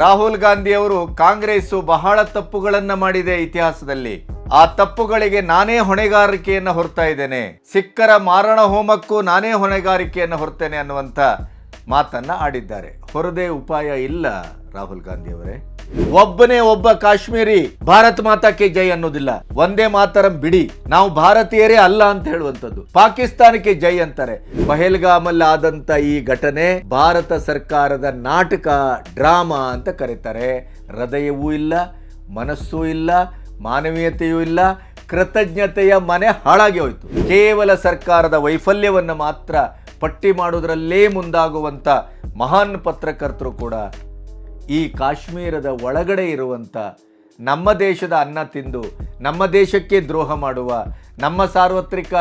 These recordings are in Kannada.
ರಾಹುಲ್ ಗಾಂಧಿ ಅವರು ಕಾಂಗ್ರೆಸ್ ಬಹಳ ತಪ್ಪುಗಳನ್ನು ಮಾಡಿದೆ ಇತಿಹಾಸದಲ್ಲಿ. ಆ ತಪ್ಪುಗಳಿಗೆ ನಾನೇ ಹೊಣೆಗಾರಿಕೆಯನ್ನು ಹೊರ್ತಾ ಇದ್ದೇನೆ, ಸಿಖ್ಖರ ಮಾರಣ ಹೋಮಕ್ಕೂ ನಾನೇ ಹೊಣೆಗಾರಿಕೆಯನ್ನು ಹೊರ್ತೇನೆ ಅನ್ನುವಂಥ ಮಾತನ್ನ ಆಡಿದ್ದಾರೆ. ಹೊರದೇ ಉಪಾಯ ಇಲ್ಲ ರಾಹುಲ್ ಗಾಂಧಿ ಅವರೇ. ಒಬ್ಬನೇ ಒಬ್ಬ ಕಾಶ್ಮೀರಿ ಭಾರತ್ ಮಾತಾ ಕಿ ಜೈ ಅನ್ನೋದಿಲ್ಲ. ಒಂದೇ ಮಾತರಂ ಬಿಡಿ, ನಾವು ಭಾರತೀಯರೇ ಅಲ್ಲ ಅಂತ ಹೇಳುವಂಥದ್ದು. ಪಾಕಿಸ್ತಾನಕ್ಕೆ ಜೈ ಅಂತಾರೆ. ಪಹಲ್ಗಾಮಲ್ಲಿ ಆದಂತ ಈ ಘಟನೆ ಭಾರತ ಸರ್ಕಾರದ ನಾಟಕ, ಡ್ರಾಮಾ ಅಂತ ಕರೀತಾರೆ. ಹೃದಯವೂ ಇಲ್ಲ, ಮನಸ್ಸೂ ಇಲ್ಲ, ಮಾನವೀಯತೆಯೂ ಇಲ್ಲ, ಕೃತಜ್ಞತೆಯ ಮನೆ ಹಾಳಾಗಿ ಹೋಯಿತು. ಕೇವಲ ಸರ್ಕಾರದ ವೈಫಲ್ಯವನ್ನು ಮಾತ್ರ ಪಟ್ಟಿ ಮಾಡುವುದರಲ್ಲೇ ಮುಂದಾಗುವಂತ ಮಹಾನ್ ಪತ್ರಕರ್ತರು ಕೂಡ ಈ ಕಾಶ್ಮೀರದ ಒಳಗಡೆ ಇರುವಂಥ ನಮ್ಮ ದೇಶದ ಅನ್ನ ತಿಂದು ನಮ್ಮ ದೇಶಕ್ಕೆ ದ್ರೋಹ ಮಾಡುವ, ನಮ್ಮ ಸಾರ್ವತ್ರಿಕ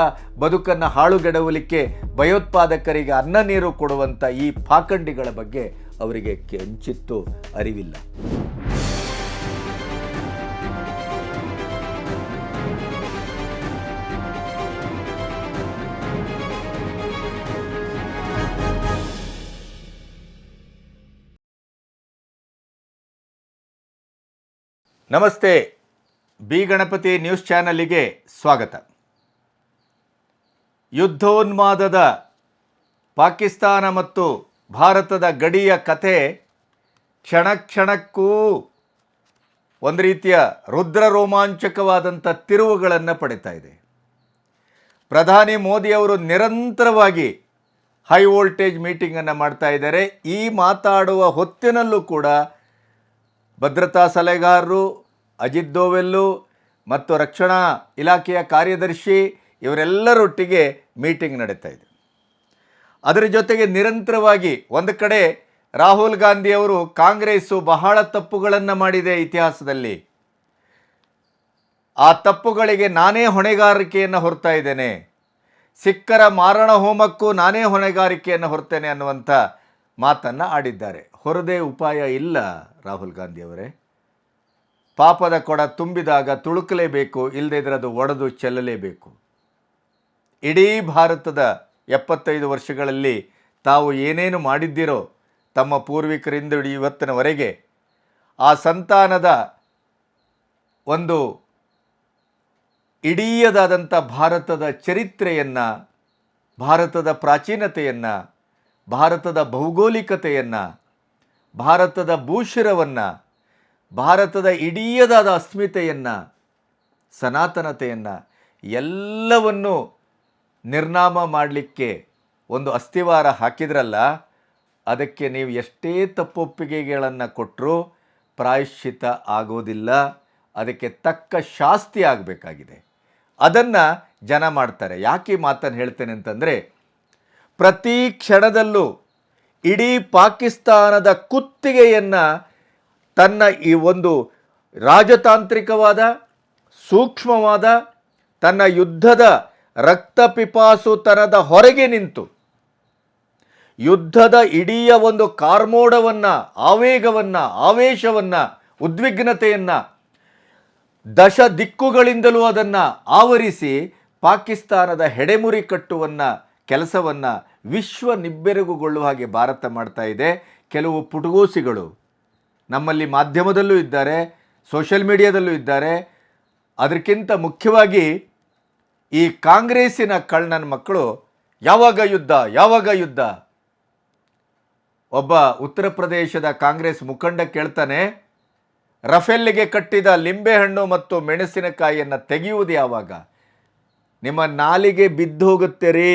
ಬದುಕನ್ನು ಹಾಳುಗೆಡವಲಿಕ್ಕೆ ಭಯೋತ್ಪಾದಕರಿಗೆ ಅನ್ನ ನೀರು ಕೊಡುವಂಥ ಈ ಪಾಖಂಡಿಗಳ ಬಗ್ಗೆ ಅವರಿಗೆ ಕಿಂಚಿತ್ತೂ ಅರಿವಿಲ್ಲ. ನಮಸ್ತೆ, ಬಿ ಗಣಪತಿ ನ್ಯೂಸ್ ಚಾನಲಿಗೆ ಸ್ವಾಗತ. ಯುದ್ಧೋನ್ಮಾದದ ಪಾಕಿಸ್ತಾನ ಮತ್ತು ಭಾರತದ ಗಡಿಯ ಕಥೆ ಕ್ಷಣ ಕ್ಷಣಕ್ಕೂ ಒಂದು ರೀತಿಯ ರುದ್ರ ರೋಮಾಂಚಕವಾದಂಥ ತಿರುವುಗಳನ್ನು ಪಡಿತಾ ಇದೆ. ಪ್ರಧಾನಿ ಮೋದಿಯವರು ನಿರಂತರವಾಗಿ ಹೈ ವೋಲ್ಟೇಜ್ ಮೀಟಿಂಗನ್ನು ಮಾಡ್ತಾ ಇದ್ದಾರೆ. ಈ ಮಾತಾಡುವ ಹೊತ್ತಿನಲ್ಲೂ ಕೂಡ ಭದ್ರತಾ ಸಲಹೆಗಾರರು ಅಜಿತ್ ದೋವೆಲ್ಲು ಮತ್ತು ರಕ್ಷಣಾ ಇಲಾಖೆಯ ಕಾರ್ಯದರ್ಶಿ ಇವರೆಲ್ಲರೊಟ್ಟಿಗೆ ಮೀಟಿಂಗ್ ನಡೀತಾ ಇದೆ. ಅದರ ಜೊತೆಗೆ ನಿರಂತರವಾಗಿ ಒಂದು ಕಡೆ ರಾಹುಲ್ ಗಾಂಧಿ ಅವರು ಕಾಂಗ್ರೆಸ್ಸು ಬಹಳ ತಪ್ಪುಗಳನ್ನು ಮಾಡಿದೆ ಇತಿಹಾಸದಲ್ಲಿ, ಆ ತಪ್ಪುಗಳಿಗೆ ನಾನೇ ಹೊಣೆಗಾರಿಕೆಯನ್ನು ಹೊರ್ತಾ ಇದ್ದೇನೆ, ಸಿಖ್ಖರ ಮಾರಣ ಹೋಮಕ್ಕೂ ನಾನೇ ಹೊಣೆಗಾರಿಕೆಯನ್ನು ಹೊರ್ತೇನೆ ಅನ್ನುವಂಥ ಮಾತನ್ನು ಆಡಿದ್ದಾರೆ. ಹೊರದೇ ಉಪಾಯ ಇಲ್ಲ ರಾಹುಲ್ ಗಾಂಧಿ ಅವರೇ. ಪಾಪದ ಕೊಡ ತುಂಬಿದಾಗ ತುಳುಕಲೇಬೇಕು, ಇಲ್ಲದೇ ಇದ್ರೆ ಅದು ಒಡೆದು ಚೆಲ್ಲಲೇಬೇಕು. ಇಡೀ ಭಾರತದ 75 ವರ್ಷಗಳಲ್ಲಿ ತಾವು ಏನೇನು ಮಾಡಿದ್ದೀರೋ ತಮ್ಮ ಪೂರ್ವಿಕರಿಂದ ಇವತ್ತಿನವರೆಗೆ, ಆ ಸಂತಾನದ ಒಂದು ಇಡೀಯದಾದಂಥ ಭಾರತದ ಚರಿತ್ರೆಯನ್ನು, ಭಾರತದ ಪ್ರಾಚೀನತೆಯನ್ನು, ಭಾರತದ ಭೌಗೋಳಿಕತೆಯನ್ನು, ಭಾರತದ ಭೂಶಿರವನ್ನು, ಭಾರತದ ಇಡೀಯದಾದ ಅಸ್ಮಿತೆಯನ್ನು, ಸನಾತನತೆಯನ್ನು ಎಲ್ಲವನ್ನು ನಿರ್ನಾಮ ಮಾಡಲಿಕ್ಕೆ ಒಂದು ಅಸ್ಥಿವಾರ ಹಾಕಿದ್ರಲ್ಲ, ಅದಕ್ಕೆ ನೀವು ಎಷ್ಟೇ ತಪ್ಪೊಪ್ಪಿಗೆಗಳನ್ನು ಕೊಟ್ಟರೂ ಪ್ರಾಯಶ್ಚಿತ ಆಗೋದಿಲ್ಲ. ಅದಕ್ಕೆ ತಕ್ಕ ಶಾಸ್ತಿ ಆಗಬೇಕಾಗಿದೆ. ಅದನ್ನು ಜನ ಮಾಡ್ತಾರೆ. ಯಾಕೆ ಈ ಮಾತನ್ನು ಹೇಳ್ತೇನೆ ಅಂತಂದರೆ, ಪ್ರತಿ ಕ್ಷಣದಲ್ಲೂ ಇಡೀ ಪಾಕಿಸ್ತಾನದ ಕುತ್ತಿಗೆಯನ್ನು ತನ್ನ ಈ ಒಂದು ರಾಜತಾಂತ್ರಿಕವಾದ ಸೂಕ್ಷ್ಮವಾದ ತನ್ನ ಯುದ್ಧದ ರಕ್ತಪಿಪಾಸುತನದ ಹೊರಗೆ ನಿಂತು ಯುದ್ಧದ ಇಡೀ ಒಂದು ಕಾರ್ಮೋಡವನ್ನು, ಆವೇಗವನ್ನು, ಆವೇಶವನ್ನು, ಉದ್ವಿಗ್ನತೆಯನ್ನು ದಶ ದಿಕ್ಕುಗಳಿಂದಲೂ ಅದನ್ನು ಆವರಿಸಿ ಪಾಕಿಸ್ತಾನದ ಹೆಡೆಮುರಿ ಕಟ್ಟುವನ್ನು ಕೆಲಸವನ್ನು ವಿಶ್ವ ನಿಬ್ಬೆರಗುಗೊಳ್ಳುವ ಹಾಗೆ ಭಾರತ ಮಾಡ್ತಾ ಇದೆ. ಕೆಲವು ಪುಟಗೋಸಿಗಳು ನಮ್ಮಲ್ಲಿ ಮಾಧ್ಯಮದಲ್ಲೂ ಇದ್ದಾರೆ, ಸೋಷಿಯಲ್ ಮೀಡಿಯಾದಲ್ಲೂ ಇದ್ದಾರೆ. ಅದಕ್ಕಿಂತ ಮುಖ್ಯವಾಗಿ ಈ ಕಾಂಗ್ರೆಸ್ಸಿನ ಕಳ್ಳನ ಮಕ್ಕಳು ಯಾವಾಗ ಯುದ್ಧ, ಯಾವಾಗ ಯುದ್ಧ. ಒಬ್ಬ ಉತ್ತರ ಪ್ರದೇಶದ ಕಾಂಗ್ರೆಸ್ ಮುಖಂಡ ಕೇಳ್ತಾನೆ, ರಫೇಲ್ಗೆ ಕಟ್ಟಿದ ಲಿಂಬೆಹಣ್ಣು ಮತ್ತು ಮೆಣಸಿನಕಾಯಿಯನ್ನು ತೆಗೆಯುವುದು ಯಾವಾಗ? ನಿಮ್ಮ ನಾಲಿಗೆ ಬಿದ್ದು ಹೋಗುತ್ತೆ ರೀ.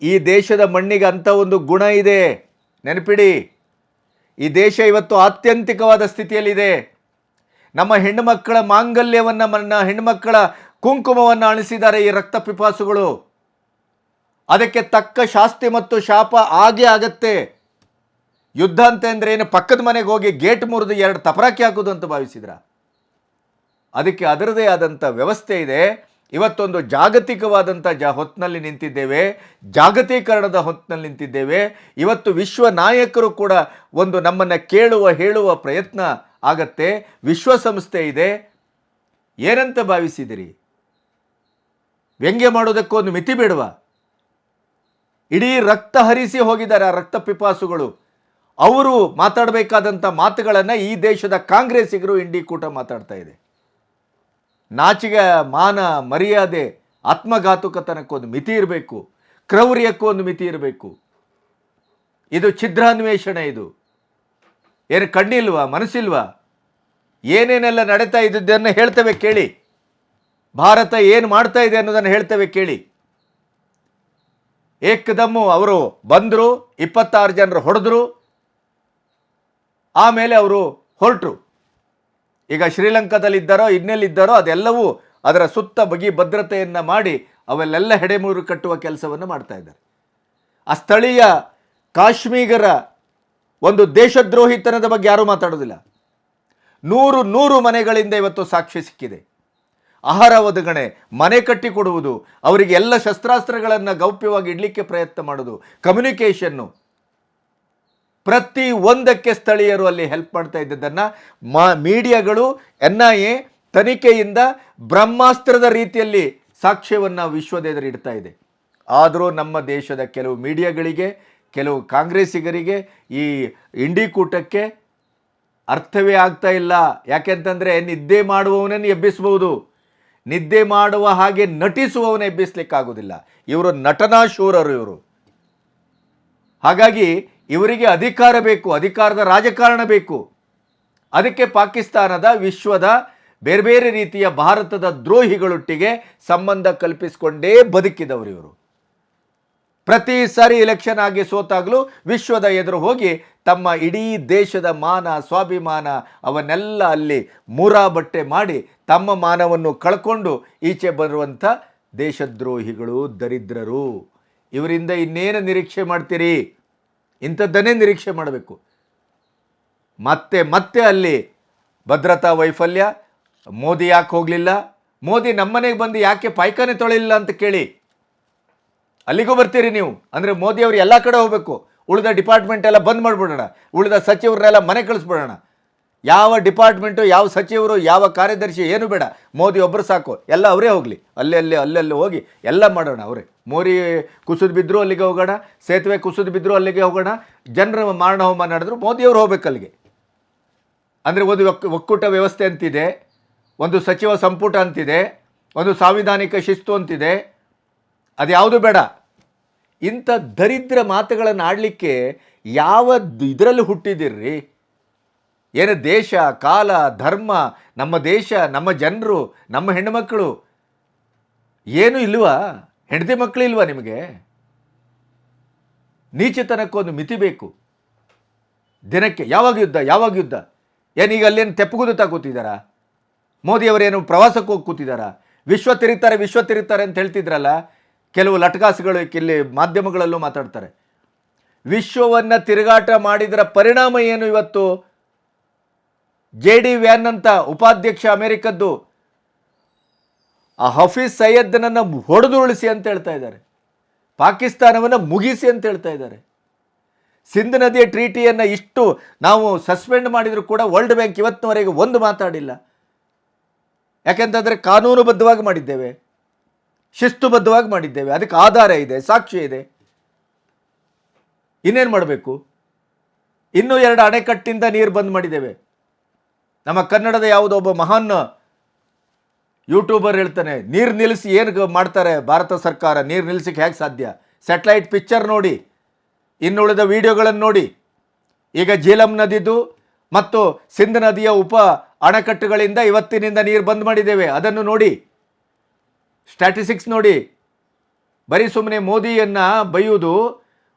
ಈ ದೇಶದ ಮಣ್ಣಿಗೆ ಅಂಥ ಒಂದು ಗುಣ ಇದೆ, ನೆನಪಿಡಿ. ಈ ದೇಶ ಇವತ್ತು ಆತ್ಯಂತಿಕವಾದ ಸ್ಥಿತಿಯಲ್ಲಿದೆ. ನಮ್ಮ ಹೆಣ್ಣುಮಕ್ಕಳ ಮಾಂಗಲ್ಯವನ್ನು, ನನ್ನ ಹೆಣ್ಣುಮಕ್ಕಳ ಕುಂಕುಮವನ್ನು ಅಳಿಸಿದ್ದಾರೆ ಈ ರಕ್ತ ಪಿಪಾಸುಗಳು. ಅದಕ್ಕೆ ತಕ್ಕ ಶಾಸ್ತಿ ಮತ್ತು ಶಾಪ ಆಗೇ ಆಗತ್ತೆ. ಯುದ್ಧ ಅಂತಂದ್ರೆ ಏನು, ಪಕ್ಕದ ಮನೆಗೆ ಹೋಗಿ ಗೇಟ್ ಮುರಿದು 2 ತಪರಾಕಿ ಹಾಕೋದು ಅಂತ ಭಾವಿಸಿದ್ರ? ಅದಕ್ಕೆ ಅದರದೇ ಆದಂಥ ವ್ಯವಸ್ಥೆ ಇದೆ. ಇವತ್ತೊಂದು ಜಾಗತಿಕವಾದಂಥ ಹೊತ್ತಿನಲ್ಲಿ ನಿಂತಿದ್ದೇವೆ, ಜಾಗತೀಕರಣದ ಹೊತ್ತಿನಲ್ಲಿ ನಿಂತಿದ್ದೇವೆ. ಇವತ್ತು ವಿಶ್ವ ನಾಯಕರು ಕೂಡ ಒಂದು ನಮ್ಮನ್ನು ಕೇಳುವ ಹೇಳುವ ಪ್ರಯತ್ನ ಆಗತ್ತೆ. ವಿಶ್ವಸಂಸ್ಥೆ ಇದೆ. ಏನಂತ ಭಾವಿಸಿದಿರಿ? ವ್ಯಂಗ್ಯ ಮಾಡೋದಕ್ಕೊಂದು ಮಿತಿ ಬೇಡವಾ? ಇಡೀ ರಕ್ತ ಹರಿಸಿ ಹೋಗಿದ್ದಾರೆ ಆ ರಕ್ತ ಪಿಪಾಸುಗಳು. ಅವರು ಮಾತಾಡಬೇಕಾದಂಥ ಮಾತುಗಳನ್ನು ಈ ದೇಶದ ಕಾಂಗ್ರೆಸ್ಸಿಗರು ಇಂಡಿ ಕೂಟ ಮಾತಾಡ್ತಾ ಇದೆ. ನಾಚಿಕೆ, ಮಾನ, ಮರ್ಯಾದೆ, ಆತ್ಮಘಾತುಕತನಕ್ಕೊಂದು ಮಿತಿ ಇರಬೇಕು, ಕ್ರೌರ್ಯಕ್ಕೂ ಒಂದು ಮಿತಿ ಇರಬೇಕು. ಇದು ಛಿದ್ರಾನ್ವೇಷಣೆ. ಇದು ಏನು ಕಣ್ಣಿಲ್ವಾ, ಮನಸ್ಸಿಲ್ವಾ? ಏನೇನೆಲ್ಲ ನಡೀತಾ ಇದ್ದದ್ದನ್ನು ಹೇಳ್ತೇವೆ ಕೇಳಿ. ಭಾರತ ಏನು ಮಾಡ್ತಾ ಇದೆ ಅನ್ನೋದನ್ನು ಹೇಳ್ತೇವೆ ಕೇಳಿ. ಏಕದಮ್ಮು ಅವರು ಬಂದರು, 26 ಜನರು ಹೊಡೆದ್ರು, ಆಮೇಲೆ ಅವರು ಹೊರಟರು. ಈಗ ಶ್ರೀಲಂಕಾದಲ್ಲಿದ್ದಾರೋ ಇನ್ನೆಲ್ಲಿದ್ದಾರೋ ಅದೆಲ್ಲವೂ ಅದರ ಸುತ್ತ ಬಗಿ ಭದ್ರತೆಯನ್ನು ಮಾಡಿ ಅವೆಲ್ಲೆಲ್ಲ ಹೆಡೆಮೂರು ಕಟ್ಟುವ ಕೆಲಸವನ್ನು ಮಾಡ್ತಾ ಇದ್ದಾರೆ. ಆ ಸ್ಥಳೀಯ ಕಾಶ್ಮೀರ ಒಂದು ದೇಶದ್ರೋಹಿತನದ ಬಗ್ಗೆ ಯಾರೂ ಮಾತಾಡೋದಿಲ್ಲ. 100 ಮನೆಗಳಿಂದ ಇವತ್ತು ಸಾಕ್ಷಿ ಸಿಕ್ಕಿದೆ. ಆಹಾರ ಒದಗಣೆ, ಮನೆ ಕಟ್ಟಿಕೊಡುವುದು, ಅವರಿಗೆ ಎಲ್ಲ ಶಸ್ತ್ರಾಸ್ತ್ರಗಳನ್ನು ಗೌಪ್ಯವಾಗಿ ಇಡಲಿಕ್ಕೆ ಪ್ರಯತ್ನ ಮಾಡೋದು, ಕಮ್ಯುನಿಕೇಷನ್ನು, ಪ್ರತಿ ಒಂದಕ್ಕೆ ಸ್ಥಳೀಯರು ಅಲ್ಲಿ ಹೆಲ್ಪ್ ಮಾಡ್ತಾ ಇದ್ದದ್ದನ್ನು ಮೀಡಿಯಾಗಳು NIA ತನಿಖೆಯಿಂದ ಬ್ರಹ್ಮಾಸ್ತ್ರದ ರೀತಿಯಲ್ಲಿ ಸಾಕ್ಷ್ಯವನ್ನು ವಿಶ್ವದ ಇಡ್ತಾ ಇದೆ. ಆದರೂ ನಮ್ಮ ದೇಶದ ಕೆಲವು ಮೀಡಿಯಾಗಳಿಗೆ, ಕೆಲವು ಕಾಂಗ್ರೆಸ್ಸಿಗರಿಗೆ ಈ ಇಂಡಿ ಕೂಟಕ್ಕೆ ಅರ್ಥವೇ ಆಗ್ತಾ ಇಲ್ಲ. ಯಾಕೆಂತಂದರೆ ನಿದ್ದೆ ಮಾಡುವವನನ್ನು ಎಬ್ಬಿಸಬಹುದು, ನಿದ್ದೆ ಮಾಡುವ ಹಾಗೆ ನಟಿಸುವವನ ಎಬ್ಬಿಸ್ಲಿಕ್ಕಾಗೋದಿಲ್ಲ. ಇವರು ನಟನಾಶೂರರು ಇವರು. ಹಾಗಾಗಿ ಇವರಿಗೆ ಅಧಿಕಾರ ಬೇಕು, ಅಧಿಕಾರದ ರಾಜಕಾರಣ ಬೇಕು. ಅದಕ್ಕೆ ಪಾಕಿಸ್ತಾನದ, ವಿಶ್ವದ ಬೇರೆ ಬೇರೆ ರೀತಿಯ ಭಾರತದ ದ್ರೋಹಿಗಳೊಟ್ಟಿಗೆ ಸಂಬಂಧ ಕಲ್ಪಿಸಿಕೊಂಡೇ ಬದುಕಿದವರು ಇವರು. ಪ್ರತಿ ಸಾರಿ ಎಲೆಕ್ಷನ್ ಆಗಿ ಸೋತಾಗಲೂ ವಿಶ್ವದ ಎದುರು ಹೋಗಿ ತಮ್ಮ ಇಡೀ ದೇಶದ ಮಾನ, ಸ್ವಾಭಿಮಾನ ಅವನ್ನೆಲ್ಲ ಅಲ್ಲಿ ಮೂರಾಬಟ್ಟೆ ಮಾಡಿ ತಮ್ಮ ಮಾನವನ್ನು ಕಳ್ಕೊಂಡು ಈಚೆ ಬರುವಂಥ ದೇಶದ್ರೋಹಿಗಳು, ದರಿದ್ರರು. ಇವರಿಂದ ಇನ್ನೇನು ನಿರೀಕ್ಷೆ ಮಾಡ್ತೀರಿ? ಇಂಥದ್ದನ್ನೇ ನಿರೀಕ್ಷೆ ಮಾಡಬೇಕು. ಮತ್ತೆ ಮತ್ತೆ ಅಲ್ಲಿ ಭದ್ರತಾ ವೈಫಲ್ಯ. ಮೋದಿ ಯಾಕೆ ಹೋಗಲಿಲ್ಲ? ಮೋದಿ ನಮ್ಮನೆಗೆ ಬಂದು ಯಾಕೆ ಪಾಯ್ಖಾನೆ ತೊಳೆಯಲಿಲ್ಲ ಅಂತ ಕೇಳಿ. ಅಲ್ಲಿಗೂ ಬರ್ತೀರಿ ನೀವು. ಅಂದರೆ ಮೋದಿ ಅವರು ಎಲ್ಲ ಕಡೆ ಹೋಗಬೇಕು. ಉಳಿದ ಡಿಪಾರ್ಟ್ಮೆಂಟ್ ಎಲ್ಲ ಬಂದ್ ಮಾಡಿಬಿಡೋಣ, ಉಳಿದ ಸಚಿವರನ್ನೆಲ್ಲ ಮನೆ ಕಳಿಸ್ಬಿಡೋಣ. ಯಾವ ಡಿಪಾರ್ಟ್ಮೆಂಟು, ಯಾವ ಸಚಿವರು, ಯಾವ ಕಾರ್ಯದರ್ಶಿ ಏನು ಬೇಡ, ಮೋದಿ ಒಬ್ಬರು ಸಾಕು, ಎಲ್ಲ ಅವರೇ ಹೋಗಲಿ. ಅಲ್ಲೆಲ್ಲಿ ಹೋಗಿ ಎಲ್ಲ ಮಾಡೋಣ. ಅವರೇ ಮೋರಿ ಕುಸಿದು ಬಿದ್ದರು ಅಲ್ಲಿಗೆ ಹೋಗೋಣ, ಸೇತುವೆ ಕುಸಿದು ಬಿದ್ದರು ಅಲ್ಲಿಗೆ ಹೋಗೋಣ, ಜನರ ಮಾರಣ ಹೋಮ ನಡೆದ್ರು ಮೋದಿಯವರು ಹೋಗ್ಬೇಕು ಅಲ್ಲಿಗೆ. ಅಂದರೆ ಒಂದು ಒಕ್ಕೂಟ ವ್ಯವಸ್ಥೆ ಅಂತಿದೆ, ಒಂದು ಸಚಿವ ಸಂಪುಟ ಅಂತಿದೆ, ಒಂದು ಸಾಂವಿಧಾನಿಕ ಶಿಸ್ತು ಅಂತಿದೆ. ಅದು ಯಾವುದು ಬೇಡ. ಇಂಥ ದರಿದ್ರ ಮಾತುಗಳನ್ನು ಆಡಲಿಕ್ಕೆ ಯಾವ ಇದರಲ್ಲಿ ಹುಟ್ಟಿದಿರ್ರಿ? ಏನು ದೇಶ, ಕಾಲ, ಧರ್ಮ, ನಮ್ಮ ದೇಶ, ನಮ್ಮ ಜನರು, ನಮ್ಮ ಹೆಣ್ಣುಮಕ್ಕಳು ಏನೂ ಇಲ್ವಾ? ಹೆಂಡತಿ ಮಕ್ಕಳು ಇಲ್ವಾ ನಿಮಗೆ? ನೀಚತನಕ್ಕೊಂದು ಮಿತಿ ಬೇಕು. ದಿನಕ್ಕೆ ಯಾವಾಗ ಯುದ್ಧ, ಯಾವಾಗ ಯುದ್ಧ? ಏನೀಗ ಅಲ್ಲೇನು ತೆಪ್ಪಗುದುತ್ತಾ ಕೂತಿದ್ದಾರಾ? ಮೋದಿಯವರೇನು ಪ್ರವಾಸಕ್ಕೆ ಹೋಗಿ ಕೂತಿದ್ದಾರಾ? ವಿಶ್ವ ತಿರುತ್ತಾರೆ ಅಂತ ಹೇಳ್ತಿದ್ರಲ್ಲ ಕೆಲವು ಲಟ್ಕಾಸುಗಳು ಇಲ್ಲಿ ಮಾಧ್ಯಮಗಳಲ್ಲೂ ಮಾತಾಡ್ತಾರೆ. ವಿಶ್ವವನ್ನು ತಿರುಗಾಟ ಮಾಡಿದರ ಪರಿಣಾಮ ಏನು? ಇವತ್ತು JD ವ್ಯಾನ್ ಅಂತ ಉಪಾಧ್ಯಕ್ಷ ಅಮೆರಿಕದ್ದು ಆ ಹಫೀಜ್ ಸೈಯದ್ನನ್ನು ಹೊಡೆದು ಉಳಿಸಿ ಅಂತ ಹೇಳ್ತಾ ಇದ್ದಾರೆ, ಪಾಕಿಸ್ತಾನವನ್ನು ಮುಗಿಸಿ ಅಂತ ಹೇಳ್ತಾ ಇದ್ದಾರೆ. ಸಿಂಧ್ ನದಿಯ ಟ್ರೀಟಿಯನ್ನು ಇಷ್ಟು ನಾವು ಸಸ್ಪೆಂಡ್ ಮಾಡಿದರೂ ಕೂಡ ವರ್ಲ್ಡ್ ಬ್ಯಾಂಕ್ ಇವತ್ತಿನವರೆಗೆ ಒಂದು ಮಾತಾಡಿಲ್ಲ. ಯಾಕೆಂತಂದರೆ ಕಾನೂನುಬದ್ಧವಾಗಿ ಮಾಡಿದ್ದೇವೆ, ಶಿಸ್ತುಬದ್ಧವಾಗಿ ಮಾಡಿದ್ದೇವೆ, ಅದಕ್ಕೆ ಆಧಾರ ಇದೆ, ಸಾಕ್ಷಿ ಇದೆ. ಇನ್ನೇನು ಮಾಡಬೇಕು? ಇನ್ನೂ 2 ಅಣೆಕಟ್ಟಿಂದ ನೀರು ಬಂದ್ ಮಾಡಿದ್ದೇವೆ. ನಮ್ಮ ಕನ್ನಡದ ಯಾವುದೋ ಒಬ್ಬ ಮಹಾನ್ ಯೂಟ್ಯೂಬರ್ ಹೇಳ್ತಾನೆ, ನೀರು ನಿಲ್ಲಿಸಿ ಏನು ಮಾಡ್ತಾರೆ ಭಾರತ ಸರ್ಕಾರ, ನೀರು ನಿಲ್ಲಿಸಿಕ್ಕೆ ಹೇಗೆ ಸಾಧ್ಯ? ಸ್ಯಾಟಲೈಟ್ ಪಿಕ್ಚರ್ ನೋಡಿ, ಇನ್ನುಳಿದ ವಿಡಿಯೋಗಳನ್ನು ನೋಡಿ. ಈಗ ಜೀಲಂ ನದಿದು ಮತ್ತು ಸಿಂಧ್ ನದಿಯ ಉಪ ಅಣೆಕಟ್ಟುಗಳಿಂದ ಇವತ್ತಿನಿಂದ ನೀರು ಬಂದ್ ಮಾಡಿದ್ದೇವೆ, ಅದನ್ನು ನೋಡಿ, ಸ್ಟ್ಯಾಟಿಸ್ಟಿಕ್ಸ್ ನೋಡಿ. ಬರೀ ಸುಮ್ಮನೆ ಮೋದಿಯನ್ನು ಬೈಯುವುದು,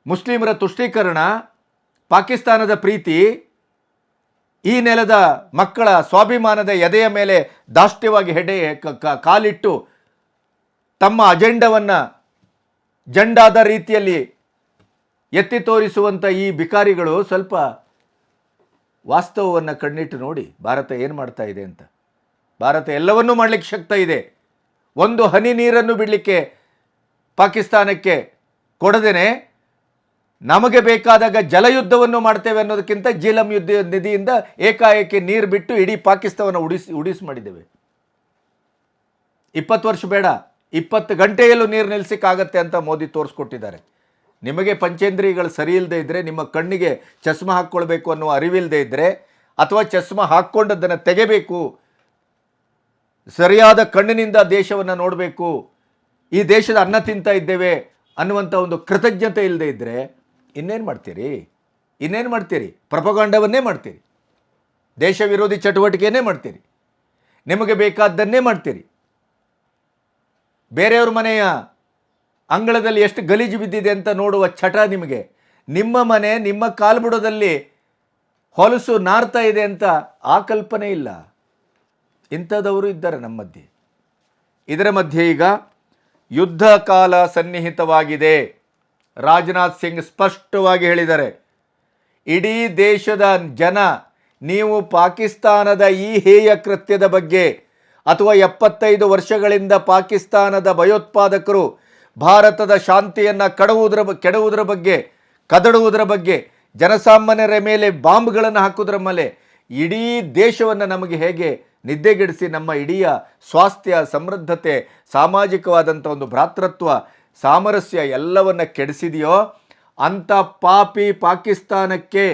ಮುಸ್ಲಿಮರ ತುಷ್ಟೀಕರಣ, ಪಾಕಿಸ್ತಾನದ ಪ್ರೀತಿ, ಈ ನೆಲದ ಮಕ್ಕಳ ಸ್ವಾಭಿಮಾನದ ಎದೆಯ ಮೇಲೆ ದಾಷ್ಟ್ಯವಾಗಿ ಕಾಲಿಟ್ಟು ತಮ್ಮ ಅಜೆಂಡವನ್ನು ಜಂಡಾದ ರೀತಿಯಲ್ಲಿ ಎತ್ತಿ ತೋರಿಸುವಂಥ ಈ ಬಿಕಾರಿಗಳು ಸ್ವಲ್ಪ ವಾಸ್ತವವನ್ನು ಕಣ್ಣಿಟ್ಟು ನೋಡಿ ಭಾರತ ಏನು ಮಾಡ್ತಾ ಇದೆ ಅಂತ. ಭಾರತ ಎಲ್ಲವನ್ನೂ ಮಾಡಲಿಕ್ಕೆ ಶಕ್ತ ಇದೆ. ಒಂದು ಹನಿ ನೀರನ್ನು ಬಿಡಲಿಕ್ಕೆ ಪಾಕಿಸ್ತಾನಕ್ಕೆ ಕೊಡದೇನೆ ನಮಗೆ ಬೇಕಾದಾಗ ಜಲಯುದ್ಧವನ್ನು ಮಾಡ್ತೇವೆ ಅನ್ನೋದಕ್ಕಿಂತ ಜೀಲಂ ನಿಧಿಯಿಂದ ಏಕಾಏಕಿ ನೀರು ಬಿಟ್ಟು ಇಡೀ ಪಾಕಿಸ್ತಾನವನ್ನು ಉಡಿಸಿ ಮಾಡಿದ್ದೇವೆ. 20 ವರ್ಷ ಬೇಡ, 20 ಗಂಟೆಯಲ್ಲೂ ನೀರು ನಿಲ್ಲಿಸಕ್ಕಾಗತ್ತೆ ಅಂತ ಮೋದಿ ತೋರಿಸ್ಕೊಟ್ಟಿದ್ದಾರೆ. ನಿಮಗೆ ಪಂಚೇಂದ್ರಿಯಗಳು ಸರಿ ಇಲ್ಲದೆ ಇದ್ದರೆ, ನಿಮ್ಮ ಕಣ್ಣಿಗೆ ಚಸ್ಮ ಹಾಕ್ಕೊಳ್ಬೇಕು ಅನ್ನುವ ಅರಿವಿಲ್ಲದೆ ಇದ್ದರೆ, ಅಥವಾ ಚಸ್ಮ ಹಾಕ್ಕೊಂಡದ್ದನ್ನು ತೆಗೆಬೇಕು, ಸರಿಯಾದ ಕಣ್ಣಿನಿಂದ ದೇಶವನ್ನು ನೋಡಬೇಕು, ಈ ದೇಶದ ಅನ್ನ ತಿಂತಾ ಇದ್ದೇವೆ ಅನ್ನುವಂಥ ಒಂದು ಕೃತಜ್ಞತೆ ಇಲ್ಲದೆ ಇದ್ದರೆ ಇನ್ನೇನು ಮಾಡ್ತೀರಿ? ಇನ್ನೇನು ಮಾಡ್ತೀರಿ? ಪ್ರಪಗಾಂಡವನ್ನೇ ಮಾಡ್ತೀರಿ, ದೇಶ ವಿರೋಧಿ ಚಟುವಟಿಕೆಯನ್ನೇ ಮಾಡ್ತೀರಿ, ನಿಮಗೆ ಬೇಕಾದ್ದನ್ನೇ ಮಾಡ್ತೀರಿ. ಬೇರೆಯವ್ರ ಮನೆಯ ಅಂಗಳದಲ್ಲಿ ಎಷ್ಟು ಗಲೀಜು ಬಿದ್ದಿದೆ ಅಂತ ನೋಡುವ ಚಟ ನಿಮಗೆ. ನಿಮ್ಮ ಮನೆ ನಿಮ್ಮ ಕಾಲ್ಬುಡದಲ್ಲಿ ಹೊಲಸು ನಾರ್ತಾ ಇದೆ ಅಂತ ಆ ಕಲ್ಪನೆ ಇಲ್ಲ. ಇಂಥದವರು ಇದ್ದಾರೆ ನಮ್ಮ ಮಧ್ಯೆ. ಇದರ ಮಧ್ಯೆ ಈಗ ಯುದ್ಧ ಕಾಲ ಸನ್ನಿಹಿತವಾಗಿದೆ. ರಾಜನಾಥ್ ಸಿಂಗ್ ಸ್ಪಷ್ಟವಾಗಿ ಹೇಳಿದ್ದಾರೆ, ಇಡೀ ದೇಶದ ಜನ ನೀವು ಪಾಕಿಸ್ತಾನದ ಈ ಹೇಯ ಕೃತ್ಯದ ಬಗ್ಗೆ ಅಥವಾ 75 ವರ್ಷಗಳಿಂದ ಪಾಕಿಸ್ತಾನದ ಭಯೋತ್ಪಾದಕರು ಭಾರತದ ಶಾಂತಿಯನ್ನು ಕೆಡುವುದರ ಬಗ್ಗೆ, ಕದಡುವುದರ ಬಗ್ಗೆ, ಜನಸಾಮಾನ್ಯರ ಮೇಲೆ ಬಾಂಬ್ಗಳನ್ನು ಹಾಕುವುದರ ಮೇಲೆ ಇಡೀ ದೇಶವನ್ನು ನಮಗೆ ಹೇಗೆ ನಿದ್ದೆಗೆಡಿಸಿ ನಮ್ಮ ಇಡೀ ಸ್ವಾಸ್ಥ್ಯ, ಸಮೃದ್ಧತೆ, ಸಾಮಾಜಿಕವಾದಂಥ ಒಂದು ಭ್ರಾತೃತ್ವ, ಸಾಮರಸ್ಯ ಎಲ್ಲವನ್ನು ಕೆಡಿಸಿದೆಯೋ ಅಂಥ ಪಾಪಿ ಪಾಕಿಸ್ತಾನಕ್ಕೆ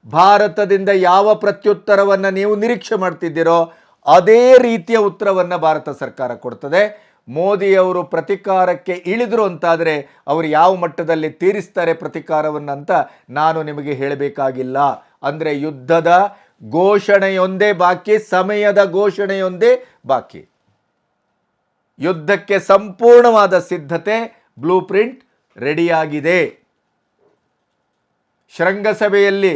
ಭಾರತದಿಂದ ಯಾವ ಪ್ರತ್ಯುತ್ತರವನ್ನು ನೀವು ನಿರೀಕ್ಷೆ ಮಾಡ್ತಿದ್ದೀರೋ ಅದೇ ರೀತಿಯ ಉತ್ತರವನ್ನು ಭಾರತ ಸರ್ಕಾರ ಕೊಡ್ತದೆ. ಮೋದಿಯವರು ಪ್ರತಿಕಾರಕ್ಕೆ ಇಳಿದರು ಅಂತಾದರೆ ಅವರು ಯಾವ ಮಟ್ಟದಲ್ಲಿ ತೀರಿಸ್ತಾರೆ ಪ್ರತಿಕಾರವನ್ನು ಅಂತ ನಾನು ನಿಮಗೆ ಹೇಳಬೇಕಾಗಿಲ್ಲ. ಅಂದರೆ ಯುದ್ಧದ ಘೋಷಣೆಯೊಂದೇ ಬಾಕಿ, ಸಮಯದ ಘೋಷಣೆಯೊಂದೇ ಬಾಕಿ. ಯುದ್ಧಕ್ಕೆ ಸಂಪೂರ್ಣವಾದ ಸಿದ್ಧತೆ, ಬ್ಲೂ ಪ್ರಿಂಟ್ ರೆಡಿಯಾಗಿದೆ. ಶೃಂಗಸಭೆಯಲ್ಲಿ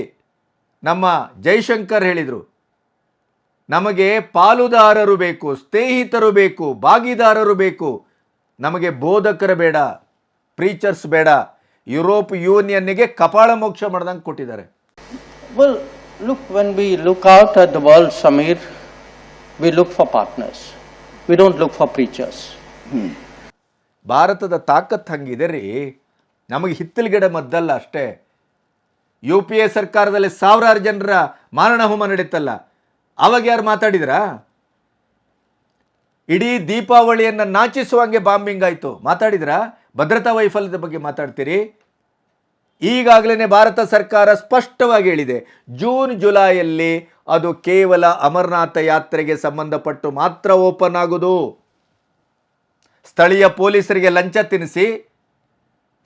ನಮ್ಮ ಜೈಶಂಕರ್ ಹೇಳಿದರು, ನಮಗೆ ಪಾಲುದಾರರು ಬೇಕು, ಸ್ನೇಹಿತರು ಬೇಕು, ಭಾಗಿದಾರರು ಬೇಕು, ನಮಗೆ ಬೋಧಕರು ಬೇಡ, ಪ್ರೀಚರ್ಸ್ ಬೇಡ. ಯುರೋಪ್ ಯೂನಿಯನ್ನಿಗೆ ಕಪಾಳ ಮೋಕ್ಷ ಮಾಡ್ದಂಗೆ ಕೊಟ್ಟಿದ್ದಾರೆ. Well, look, when we look out at the world, Samir, we look for partners. We don't look for preachers. ಭಾರತದ ತಾಕತ್ತು ಹಂಗಿದೆ ರೀ. ನಮಗೆ ಹಿತ್ತಲಗಿಡ ಮದ್ದಲ್ಲ ಅಷ್ಟೇ. UPA ಸರ್ಕಾರದಲ್ಲಿ ಸಾವಿರಾರು ಜನರ ಮಾರಣ ಹೋಮ ನಡೀತಲ್ಲ, ಅವಾಗ ಯಾರು ಮಾತಾಡಿದ್ರಾ? ಇಡೀ ದೀಪಾವಳಿಯನ್ನು ನಾಚಿಸುವಂಗೆ ಬಾಂಬಿಂಗ್ ಆಯಿತು, ಮಾತಾಡಿದ್ರಾ? ಭದ್ರತಾ ವೈಫಲ್ಯದ ಬಗ್ಗೆ ಮಾತಾಡ್ತೀರಿ? ಈಗಾಗಲೇ ಭಾರತ ಸರ್ಕಾರ ಸ್ಪಷ್ಟವಾಗಿ ಹೇಳಿದೆ, ಜೂನ್ ಜುಲೈಯಲ್ಲಿ ಅದು ಕೇವಲ ಅಮರನಾಥ ಯಾತ್ರೆಗೆ ಸಂಬಂಧಪಟ್ಟು ಮಾತ್ರ ಓಪನ್ ಆಗುವುದು. ಸ್ಥಳೀಯ ಪೊಲೀಸರಿಗೆ ಲಂಚ ತಿನ್ನಿಸಿ,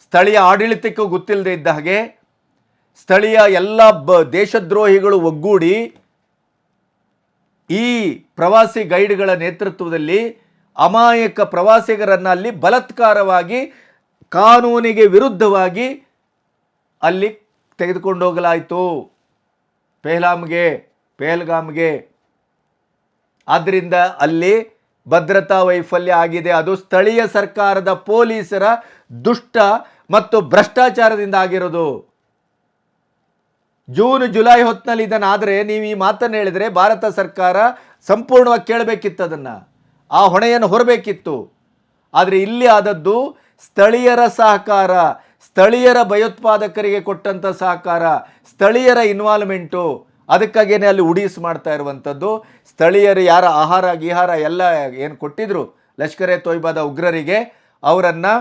ಸ್ಥಳೀಯ ಆಡಳಿತಕ್ಕೂ ಗೊತ್ತಿಲ್ಲದೆ ಇದ್ದ ಹಾಗೆ ಸ್ಥಳೀಯ ಎಲ್ಲ ದೇಶದ್ರೋಹಿಗಳು ಒಗ್ಗೂಡಿ ಈ ಪ್ರವಾಸಿ ಗೈಡ್ಗಳ ನೇತೃತ್ವದಲ್ಲಿ ಅಮಾಯಕ ಪ್ರವಾಸಿಗರನ್ನು ಅಲ್ಲಿ ಬಲಾತ್ಕಾರವಾಗಿ, ಕಾನೂನಿಗೆ ವಿರುದ್ಧವಾಗಿ ಅಲ್ಲಿ ತೆಗೆದುಕೊಂಡು ಹೋಗಲಾಯಿತು, ಪೆಹಲ್ಗಾಮ್ಗೆ. ಆದ್ದರಿಂದ ಅಲ್ಲಿ ಭದ್ರತಾ ವೈಫಲ್ಯ ಆಗಿದೆ. ಅದು ಸ್ಥಳೀಯ ಸರ್ಕಾರದ ಪೊಲೀಸರ ದುಷ್ಟ ಮತ್ತು ಭ್ರಷ್ಟಾಚಾರದಿಂದ ಆಗಿರೋದು. ಜೂನ್ ಜುಲೈ ಹೊತ್ತಿನಲ್ಲಿ ಇದನ್ನಾದರೆ ನೀವು ಈ ಮಾತನ್ನು ಹೇಳಿದರೆ ಭಾರತ ಸರ್ಕಾರ ಸಂಪೂರ್ಣವಾಗಿ ಕೇಳಬೇಕಿತ್ತು, ಅದನ್ನು ಆ ಹೊಣೆಯನ್ನು ಹೊರಬೇಕಿತ್ತು. ಆದರೆ ಇಲ್ಲಿ ಆದದ್ದು ಸ್ಥಳೀಯರ ಸಹಕಾರ, ಸ್ಥಳೀಯರ ಭಯೋತ್ಪಾದಕರಿಗೆ ಕೊಟ್ಟಂಥ ಸಹಕಾರ, ಸ್ಥಳೀಯರ ಇನ್ವಾಲ್ವ್ಮೆಂಟು. ಅದಕ್ಕಾಗೇನೆ ಅಲ್ಲಿ ಉಡೀಸ್ ಮಾಡ್ತಾ ಇರುವಂಥದ್ದು. ಸ್ಥಳೀಯರು ಯಾರ ಆಹಾರ ಗಿಹಾರ ಎಲ್ಲ ಏನು ಕೊಟ್ಟಿದ್ರು ಲಷ್ಕರ್ ಎ ತೊಯ್ಬಾದ ಉಗ್ರರಿಗೆ, ಅವರನ್ನು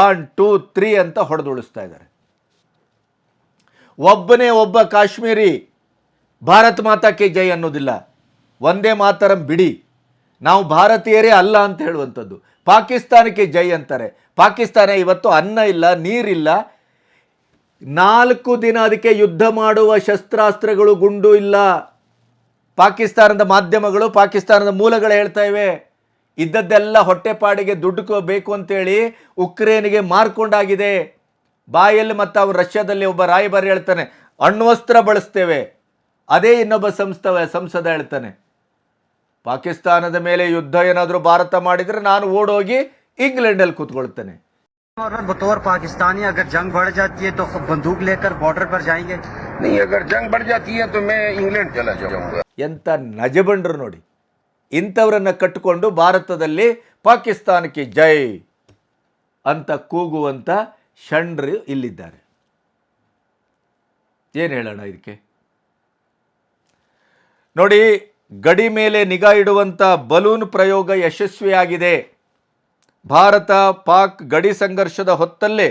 1, 2, 3 ಅಂತ ಹೊಡೆದುಳಿಸ್ತಾ ಇದ್ದಾರೆ. ಒಬ್ಬನೇ ಒಬ್ಬ ಕಾಶ್ಮೀರಿ ಭಾರತ್ ಮಾತಾ ಕಿ ಜೈ ಅನ್ನೋದಿಲ್ಲ. ಒಂದೇ ಮಾತರಂ ಬಿಡಿ, ನಾವು ಭಾರತೀಯರೇ ಅಲ್ಲ ಅಂತ ಹೇಳುವಂಥದ್ದು. ಪಾಕಿಸ್ತಾನಕ್ಕೆ ಜೈ ಅಂತಾರೆ. ಪಾಕಿಸ್ತಾನ ಇವತ್ತು ಅನ್ನ ಇಲ್ಲ, ನೀರಿಲ್ಲ, 4 ದಿನ ಅದಕ್ಕೆ ಯುದ್ಧ ಮಾಡುವ ಶಸ್ತ್ರಾಸ್ತ್ರಗಳು, ಗುಂಡು ಇಲ್ಲ. ಪಾಕಿಸ್ತಾನದ ಮಾಧ್ಯಮಗಳು, ಪಾಕಿಸ್ತಾನದ ಮೂಲಗಳು ಹೇಳ್ತಾ ಇವೆ, ಇದ್ದದ್ದೆಲ್ಲ ಹೊಟ್ಟೆಪಾಡಿಗೆ ದುಡ್ಡು ಬೇಕು ಅಂತೇಳಿ ಉಕ್ರೇನ್ಗೆ ಮಾರ್ಕೊಂಡಾಗಿದೆ. ಬಾಯಲ್ಲಿ ಮತ್ತು ಅವರು ರಷ್ಯಾದಲ್ಲಿ ಒಬ್ಬ ರಾಯಭಾರಿ ಹೇಳ್ತಾನೆ, ಅಣ್ವಸ್ತ್ರ ಬಳಸ್ತೇವೆ. ಅದೇ ಇನ್ನೊಬ್ಬ ಸಂಸದ ಹೇಳ್ತಾನೆ, ಪಾಕಿಸ್ತಾನದ ಮೇಲೆ ಯುದ್ಧ ಏನಾದರೂ ಭಾರತ ಮಾಡಿದರೆ ನಾನು ಓಡೋಗಿ ಇಂಗ್ಲೆಂಡಲ್ಲಿ ಕೂತ್ಕೊಳ್ತೇನೆ. बतौर पाकिस्तानी अगर जंग बढ़ जाती है तो बंदूक लेकर बॉर्डर पर जाएंगे? नहीं, अगर जंग बढ़ जाती है तो मैं इंग्लैंड चला जाऊंगा. ಎಂತ ನಜಬಂಡ್ರು ನೋಡಿ. ಇಂಥವರನ್ನು ಕಟ್ಟಿಕೊಂಡು ಭಾರತದಲ್ಲಿ ಪಾಕಿಸ್ತಾನಕ್ಕೆ ಜೈ ಅಂತ ಕೂಗುವಂಥ ಷಂಡ್ರು ಇಲ್ಲಿದ್ದಾರೆ. ಏನು ಹೇಳೋಣ ಇದಕ್ಕೆ? ನೋಡಿ, ಗಡಿ ಮೇಲೆ ನಿಗಾ ಇಡುವಂಥ ಬಲೂನ್ ಪ್ರಯೋಗ ಯಶಸ್ವಿಯಾಗಿದೆ. ಭಾರತ ಪಾಕ್ ಗಡಿ ಸಂಘರ್ಷದ ಹೊತ್ತಲ್ಲೇ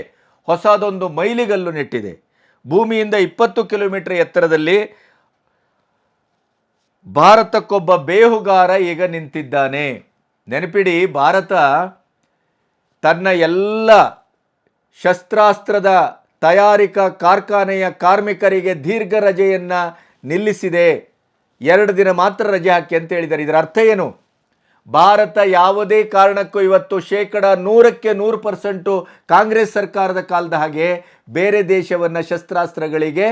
ಹೊಸದೊಂದು ಮೈಲಿಗಲ್ಲು ನೆಟ್ಟಿದೆ. ಭೂಮಿಯಿಂದ 20 ಕಿಲೋಮೀಟರ್ ಎತ್ತರದಲ್ಲಿ ಭಾರತಕ್ಕೊಬ್ಬ ಬೇಹುಗಾರ ಈಗ ನಿಂತಿದ್ದಾನೆ. ನೆನಪಿಡಿ, ಭಾರತ ತನ್ನ ಎಲ್ಲ ಶಸ್ತ್ರಾಸ್ತ್ರದ ತಯಾರಿಕಾ ಕಾರ್ಖಾನೆಯ ಕಾರ್ಮಿಕರಿಗೆ ದೀರ್ಘ ರಜೆಯನ್ನು ನಿಲ್ಲಿಸಿದೆ. 2 ದಿನ ಮಾತ್ರ ರಜೆ ಹಾಕಿ ಅಂತ ಹೇಳಿದ್ದಾರೆ. ಇದರ ಅರ್ಥ ಏನು? ಭಾರತ ಯಾವುದೇ ಕಾರಣಕ್ಕೂ ಇವತ್ತು 100% ಕಾಂಗ್ರೆಸ್ ಸರ್ಕಾರದ ಕಾಲದ ಹಾಗೆ ಬೇರೆ ದೇಶವನ್ನು ಶಸ್ತ್ರಾಸ್ತ್ರಗಳಿಗೆ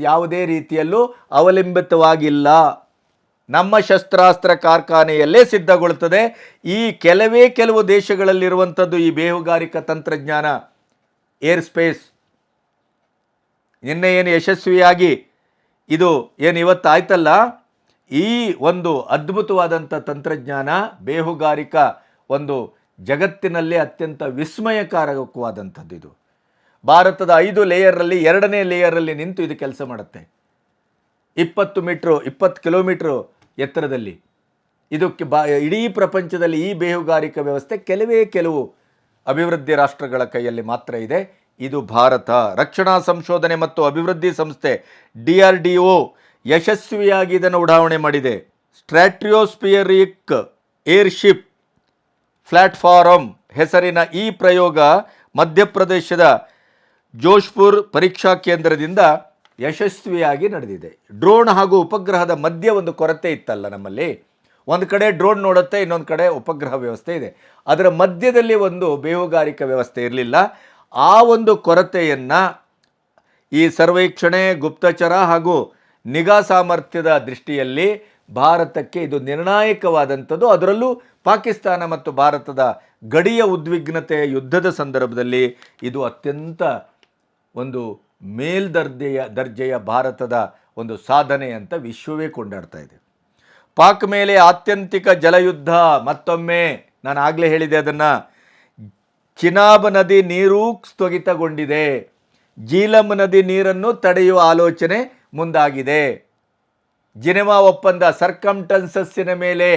ಯಾವುದೇ ರೀತಿಯಲ್ಲೂ ಅವಲಂಬಿತವಾಗಿಲ್ಲ. ನಮ್ಮ ಶಸ್ತ್ರಾಸ್ತ್ರ ಕಾರ್ಖಾನೆಯಲ್ಲೇ ಸಿದ್ಧಗೊಳ್ಳುತ್ತದೆ. ಈ ಕೆಲವು ದೇಶಗಳಲ್ಲಿರುವಂಥದ್ದು ಈ ಬೇಹುಗಾರಿಕಾ ತಂತ್ರಜ್ಞಾನ, ಏರ್ ಸ್ಪೇಸ್. ನಿನ್ನೆ ಏನು ಯಶಸ್ವಿಯಾಗಿ ಇದು ಏನು ಇವತ್ತು ಆಯ್ತಲ್ಲ, ಈ ಒಂದು ಅದ್ಭುತವಾದಂಥ ತಂತ್ರಜ್ಞಾನ ಬೇಹುಗಾರಿಕಾ ಒಂದು ಜಗತ್ತಿನಲ್ಲೇ ಅತ್ಯಂತ ವಿಸ್ಮಯಕಾರಕವಾದಂಥದ್ದು. ಇದು ಭಾರತದ 5 ಲೇಯರಲ್ಲಿ 2ನೇ ಲೇಯರಲ್ಲಿ ನಿಂತು ಇದು ಕೆಲಸ ಮಾಡುತ್ತೆ. 20 ಕಿಲೋಮೀಟ್ರು ಎತ್ತರದಲ್ಲಿ. ಇದು ಇಡೀ ಪ್ರಪಂಚದಲ್ಲಿ ಈ ಬೇಹುಗಾರಿಕಾ ವ್ಯವಸ್ಥೆ ಕೆಲವು ಅಭಿವೃದ್ಧಿ ರಾಷ್ಟ್ರಗಳ ಕೈಯಲ್ಲಿ ಮಾತ್ರ ಇದೆ. ಇದು ಭಾರತ. ರಕ್ಷಣಾ ಸಂಶೋಧನೆ ಮತ್ತು ಅಭಿವೃದ್ಧಿ ಸಂಸ್ಥೆ DRDO ಯಶಸ್ವಿಯಾಗಿ ಇದನ್ನು ಉಡಾವಣೆ ಮಾಡಿದೆ. ಸ್ಟ್ರಾಟೋಸ್ಫಿಯರಿಕ್ ಏರ್ಶಿಪ್ ಪ್ಲಾಟ್ಫಾರಮ್ ಹೆಸರಿನ ಈ ಪ್ರಯೋಗ ಮಧ್ಯಪ್ರದೇಶದ ಜೋಶ್ಪುರ್ ಪರೀಕ್ಷಾ ಕೇಂದ್ರದಿಂದ ಯಶಸ್ವಿಯಾಗಿ ನಡೆದಿದೆ. ಡ್ರೋನ್ ಹಾಗೂ ಉಪಗ್ರಹದ ಮಧ್ಯೆ ಒಂದು ಕೊರತೆ ಇತ್ತಲ್ಲ ನಮ್ಮಲ್ಲಿ. ಒಂದು ಕಡೆ ಡ್ರೋನ್ ನೋಡುತ್ತೆ, ಇನ್ನೊಂದು ಕಡೆ ಉಪಗ್ರಹ ವ್ಯವಸ್ಥೆ ಇದೆ. ಅದರ ಮಧ್ಯದಲ್ಲಿ ಒಂದು ಬೇಹುಗಾರಿಕಾ ವ್ಯವಸ್ಥೆ ಇರಲಿಲ್ಲ. ಆ ಒಂದು ಕೊರತೆಯನ್ನು ಈ ಸರ್ವೇಕ್ಷಣೆ, ಗುಪ್ತಚರ ಹಾಗೂ ನಿಗಾ ಸಾಮರ್ಥ್ಯದ ದೃಷ್ಟಿಯಲ್ಲಿ ಭಾರತಕ್ಕೆ ಇದು ನಿರ್ಣಾಯಕವಾದಂಥದ್ದು. ಅದರಲ್ಲೂ ಪಾಕಿಸ್ತಾನ ಮತ್ತು ಭಾರತದ ಗಡಿಯ ಉದ್ವಿಗ್ನತೆಯ ಯುದ್ಧದ ಸಂದರ್ಭದಲ್ಲಿ ಇದು ಅತ್ಯಂತ ಒಂದು ದರ್ಜೆಯ ಭಾರತದ ಒಂದು ಸಾಧನೆ ಅಂತ ವಿಶ್ವವೇ ಕೊಂಡಾಡ್ತಾ ಇದೆ. ಪಾಕ್ ಮೇಲೆ ಆತ್ಯಂತಿಕ ಜಲಯುದ್ಧ ಮತ್ತೊಮ್ಮೆ, ನಾನು ಆಗಲೇ ಹೇಳಿದೆ ಅದನ್ನು. ಚಿನಾಬ್ ನದಿ ನೀರು ಸ್ಥಗಿತಗೊಂಡಿದೆ. ಜೀಲಂ ನದಿ ನೀರನ್ನು ತಡೆಯುವ ಆಲೋಚನೆ ಮುಂದಾಗಿದೆ. ಜಿನೆವಾ ಒಪ್ಪಂದ ಸರ್ಕಮ್ಟನ್ಸಸ್ಸಿನ ಮೇಲೆ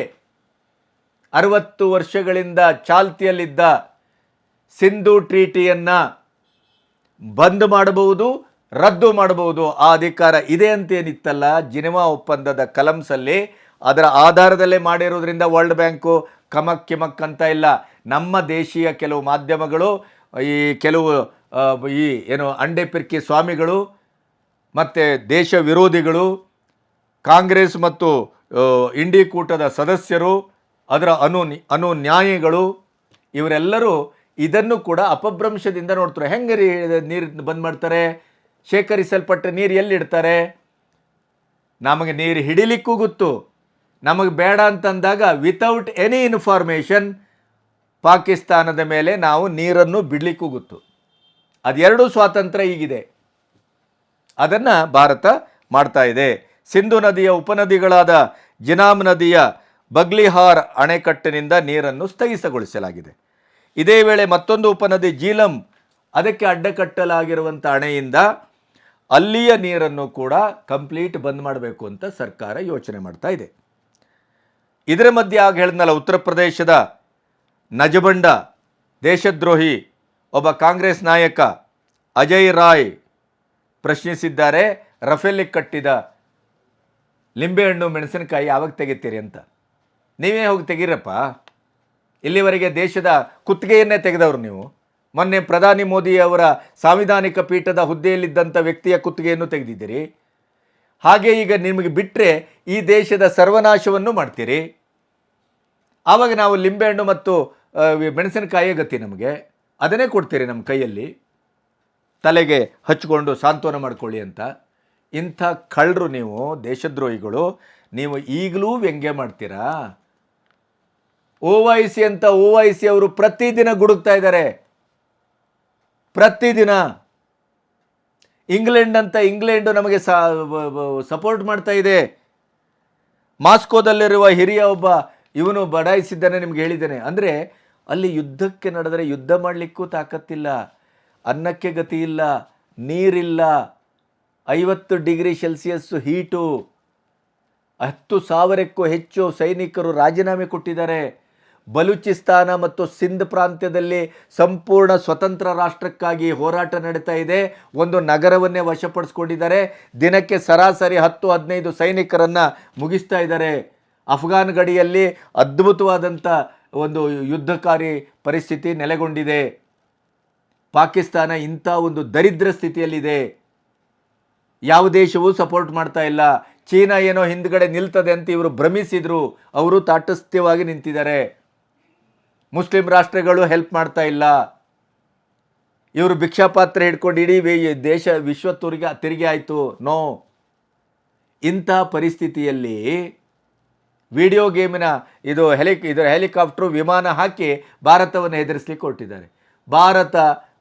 60 ವರ್ಷಗಳಿಂದ ಚಾಲ್ತಿಯಲ್ಲಿದ್ದ ಸಿಂಧು ಟ್ರೀಟಿಯನ್ನು ಬಂದ್ ಮಾಡಬಹುದು, ರದ್ದು ಮಾಡಬಹುದು. ಆ ಅಧಿಕಾರ ಇದೆ ಅಂತೇನಿತ್ತಲ್ಲ ಜಿನೆವಾ ಒಪ್ಪಂದದ ಕಲಮ್ಸಲ್ಲಿ, ಅದರ ಆಧಾರದಲ್ಲೇ ಮಾಡಿರೋದ್ರಿಂದ ವರ್ಲ್ಡ್ ಬ್ಯಾಂಕು ಕಮಕ್ ಅಂತ ಇಲ್ಲ. ನಮ್ಮ ದೇಶೀಯ ಕೆಲವು ಮಾಧ್ಯಮಗಳು, ಕೆಲವು ಅಂಡೆ ಪಿರ್ಕಿ ಸ್ವಾಮಿಗಳು ಮತ್ತು ದೇಶ ವಿರೋಧಿಗಳು, ಕಾಂಗ್ರೆಸ್ ಮತ್ತು ಇಂಡಿ ಕೂಟದ ಸದಸ್ಯರು, ಅದರ ಅನುನ್ಯಾಯಿಗಳು, ಇವರೆಲ್ಲರೂ ಇದನ್ನು ಕೂಡ ಅಪಭ್ರಂಶದಿಂದ ನೋಡ್ತಾರೆ. ಹೆಂಗೆ ನೀರು ಬಂದ್ ಮಾಡ್ತಾರೆ? ಶೇಖರಿಸಲ್ಪಟ್ಟ ನೀರು ಎಲ್ಲಿಡ್ತಾರೆ? ನಮಗೆ ನೀರು ಹಿಡಿಲಿಕ್ಕೂ ಗೊತ್ತು, ನಮಗೆ ಬೇಡ ಅಂತಂದಾಗ ವಿತೌಟ್ ಎನಿ ಇನ್ಫಾರ್ಮೇಷನ್ ಪಾಕಿಸ್ತಾನದ ಮೇಲೆ ನಾವು ನೀರನ್ನು ಬಿಡಲಿಕ್ಕೂ ಗೊತ್ತು. ಅದೆರಡೂ ಸ್ವಾತಂತ್ರ್ಯ ಈಗಿದೆ. ಅದನ್ನು ಭಾರತ ಮಾಡ್ತಾ ಇದೆ. ಸಿಂಧು ನದಿಯ ಉಪನದಿಗಳಾದ ಜಿನಾಮ್ ನದಿಯ ಬಗ್ಲಿಹಾರ್ ಅಣೆಕಟ್ಟಿನಿಂದ ನೀರನ್ನು ಸ್ಥಗಿತಗೊಳಿಸಲಾಗಿದೆ. ಇದೇ ವೇಳೆ ಮತ್ತೊಂದು ಉಪನದಿ ಜೀಲಂ, ಅದಕ್ಕೆ ಅಡ್ಡಕಟ್ಟಲಾಗಿರುವಂಥ ಅಣೆಯಿಂದ ಅಲ್ಲಿಯ ನೀರನ್ನು ಕೂಡ ಕಂಪ್ಲೀಟ್ ಬಂದ್ ಮಾಡಬೇಕು ಅಂತ ಸರ್ಕಾರ ಯೋಚನೆ ಮಾಡ್ತಾ ಇದೆ. ಇದರ ಮಧ್ಯೆ ಆಗ ಹೇಳಿದ್ನಲ್ಲ, ಉತ್ತರ ಪ್ರದೇಶದ ನಜಬಂಡ ದೇಶದ್ರೋಹಿ ಒಬ್ಬ ಕಾಂಗ್ರೆಸ್ ನಾಯಕ ಅಜಯ್ ರಾಯ್ ಪ್ರಶ್ನಿಸಿದ್ದಾರೆ, ರಫೇಲಿಗೆ ಕಟ್ಟಿದ ಲಿಂಬೆಹಣ್ಣು ಮೆಣಸಿನಕಾಯಿ ಯಾವಾಗ ತೆಗಿತೀರಿ ಅಂತ. ನೀವೇ ಹೋಗಿ ತೆಗೀರಪ್ಪ. ಇಲ್ಲಿವರೆಗೆ ದೇಶದ ಕುತ್ತಿಗೆಯನ್ನೇ ತೆಗೆದವರು ನೀವು. ಮೊನ್ನೆ ಪ್ರಧಾನಿ ಮೋದಿಯವರ ಸಾಂವಿಧಾನಿಕ ಪೀಠದ ಹುದ್ದೆಯಲ್ಲಿದ್ದಂಥ ವ್ಯಕ್ತಿಯ ಕುತ್ತಿಗೆಯನ್ನು ತೆಗೆದಿದ್ದೀರಿ. ಹಾಗೆ ಈಗ ನಿಮಗೆ ಬಿಟ್ಟರೆ ಈ ದೇಶದ ಸರ್ವನಾಶವನ್ನು ಮಾಡ್ತೀರಿ. ಆವಾಗ ನಾವು ಲಿಂಬೆಹಣ್ಣು ಮತ್ತು ಮೆಣಸಿನಕಾಯಿ ಗತಿ ನಮಗೆ ಅದನ್ನೇ ಕೊಡ್ತೀರಿ ನಮ್ಮ ಕೈಯಲ್ಲಿ, ತಲೆಗೆ ಹಚ್ಕೊಂಡು ಸಾಂತ್ವನ ಮಾಡ್ಕೊಳ್ಳಿ ಅಂತ. ಇಂಥ ಕಳ್ಳರು ನೀವು, ದೇಶದ್ರೋಹಿಗಳು. ನೀವು ಈಗಲೂ ವ್ಯಂಗ್ಯ ಮಾಡ್ತೀರಾ? OIC ಅಂತ OIC ಅವರು ಪ್ರತಿದಿನ ಗುಡುಕ್ತಾ ಇದ್ದಾರೆ, ಪ್ರತಿದಿನ. ಇಂಗ್ಲೆಂಡು ನಮಗೆ ಸಪೋರ್ಟ್ ಮಾಡ್ತಾ ಇದೆ. ಮಾಸ್ಕೋದಲ್ಲಿರುವ ಹಿರಿಯ ಒಬ್ಬ ಇವನು ಬಡಾಯಿಸಿದ್ದಾನೆ, ನಿಮ್ಗೆ ಹೇಳಿದ್ದೇನೆ. ಅಂದರೆ ಅಲ್ಲಿ ಯುದ್ಧಕ್ಕೆ ನಡೆದರೆ ಯುದ್ಧ ಮಾಡಲಿಕ್ಕೂ ತಾಕತ್ತಿಲ್ಲ, ಅನ್ನಕ್ಕೆ ಗತಿ ಇಲ್ಲ, ನೀರಿಲ್ಲ, 50 ಡಿಗ್ರಿ ಸೆಲ್ಸಿಯಸ್ ಹೀಟು, 10,000ಕ್ಕೂ ಹೆಚ್ಚು ಸೈನಿಕರು ರಾಜೀನಾಮೆ ಕೊಟ್ಟಿದ್ದಾರೆ. ಬಲೂಚಿಸ್ತಾನ ಮತ್ತು ಸಿಂಧ್ ಪ್ರಾಂತ್ಯದಲ್ಲಿ ಸಂಪೂರ್ಣ ಸ್ವತಂತ್ರ ರಾಷ್ಟ್ರಕ್ಕಾಗಿ ಹೋರಾಟ ನಡೀತಾ ಇದೆ. ಒಂದು ನಗರವನ್ನೇ ವಶಪಡಿಸ್ಕೊಂಡಿದ್ದಾರೆ. ದಿನಕ್ಕೆ ಸರಾಸರಿ 10-15 ಸೈನಿಕರನ್ನು ಮುಗಿಸ್ತಾ ಇದ್ದಾರೆ. ಅಫ್ಘಾನ್ ಗಡಿಯಲ್ಲಿ ಅದ್ಭುತವಾದಂಥ ಒಂದು ಯುದ್ಧಕಾರಿ ಪರಿಸ್ಥಿತಿ ನೆಲೆಗೊಂಡಿದೆ. ಪಾಕಿಸ್ತಾನ ಇಂಥ ಒಂದು ದರಿದ್ರ ಸ್ಥಿತಿಯಲ್ಲಿದೆ. ಯಾವ ದೇಶವೂ ಸಪೋರ್ಟ್ ಮಾಡ್ತಾ ಇಲ್ಲ. ಚೀನಾ ಏನೋ ಹಿಂದ್ಗಡೆ ನಿಲ್ತದೆ ಅಂತ ಇವರು ಭ್ರಮಿಸಿದ್ರು, ಅವರು ತಾಟಸ್ಥ್ಯವಾಗಿ ನಿಂತಿದ್ದಾರೆ. ಮುಸ್ಲಿಂ ರಾಷ್ಟ್ರಗಳು ಹೆಲ್ಪ್ ಮಾಡ್ತಾ ಇಲ್ಲ. ಇವರು ಭಿಕ್ಷಾಪಾತ್ರ ಹಿಡ್ಕೊಂಡು ಇಡೀ ವಿಶ್ವ ತಿರುಗಿ ಆಯಿತು. ನೋ, ಇಂಥ ಪರಿಸ್ಥಿತಿಯಲ್ಲಿ ವಿಡಿಯೋ ಗೇಮಿನ ಇದರ ಹೆಲಿಕಾಪ್ಟರ್ ವಿಮಾನ ಹಾಕಿ ಭಾರತವನ್ನು ಹೆದರಿಸಲಿಕ್ಕೆ ಹೊರಟಿದ್ದಾರೆ. ಭಾರತ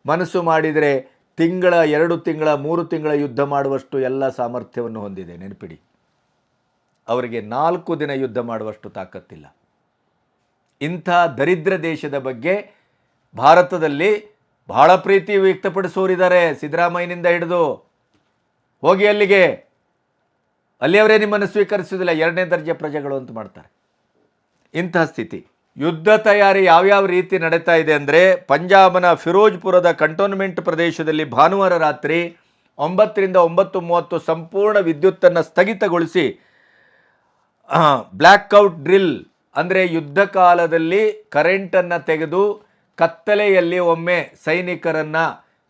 ಮನಸ್ಸು ಮಾಡಿದರೆ 2 ತಿಂಗಳ 3 ತಿಂಗಳ ಯುದ್ಧ ಮಾಡುವಷ್ಟು ಎಲ್ಲ ಸಾಮರ್ಥ್ಯವನ್ನು ಹೊಂದಿದೆ. ನೆನಪಿಡಿ, ಅವರಿಗೆ 4 ದಿನ ಯುದ್ಧ ಮಾಡುವಷ್ಟು ತಾಕತ್ತಿಲ್ಲ. ಇಂಥ ದರಿದ್ರ ದೇಶದ ಬಗ್ಗೆ ಭಾರತದಲ್ಲಿ ಬಹಳ ಪ್ರೀತಿ ವ್ಯಕ್ತಪಡಿಸೋರಿದ್ದಾರೆ. ಸಿದ್ದರಾಮಯ್ಯನಿಂದ ಹಿಡಿದು ಹೋಗಿ ಅಲ್ಲಿಗೆ, ಅಲ್ಲಿಯವರೇ ನಿಮ್ಮನ್ನು ಸ್ವೀಕರಿಸೋದಿಲ್ಲ, 2ನೇ ದರ್ಜೆ ಪ್ರಜೆಗಳು ಅಂತ ಮಾಡ್ತಾರೆ. ಇಂತಹ ಸ್ಥಿತಿ. ಯುದ್ಧ ತಯಾರಿ ಯಾವ್ಯಾವ ರೀತಿ ನಡೀತಾ ಇದೆ ಅಂದರೆ, ಪಂಜಾಬ್ನ ಫಿರೋಜ್ಪುರದ ಕಂಟೋನ್ಮೆಂಟ್ ಪ್ರದೇಶದಲ್ಲಿ ಭಾನುವಾರ ರಾತ್ರಿ 9 ರಿಂದ 9:30 ಸಂಪೂರ್ಣ ವಿದ್ಯುತ್ತನ್ನು ಸ್ಥಗಿತಗೊಳಿಸಿ ಬ್ಲ್ಯಾಕ್ಔಟ್ ಡ್ರಿಲ್ ಅಂದರೆ ಯುದ್ಧ ಕಾಲದಲ್ಲಿ ಕರೆಂಟನ್ನು ತೆಗೆದು ಕತ್ತಲೆಯಲ್ಲಿ ಒಮ್ಮೆ ಸೈನಿಕರನ್ನು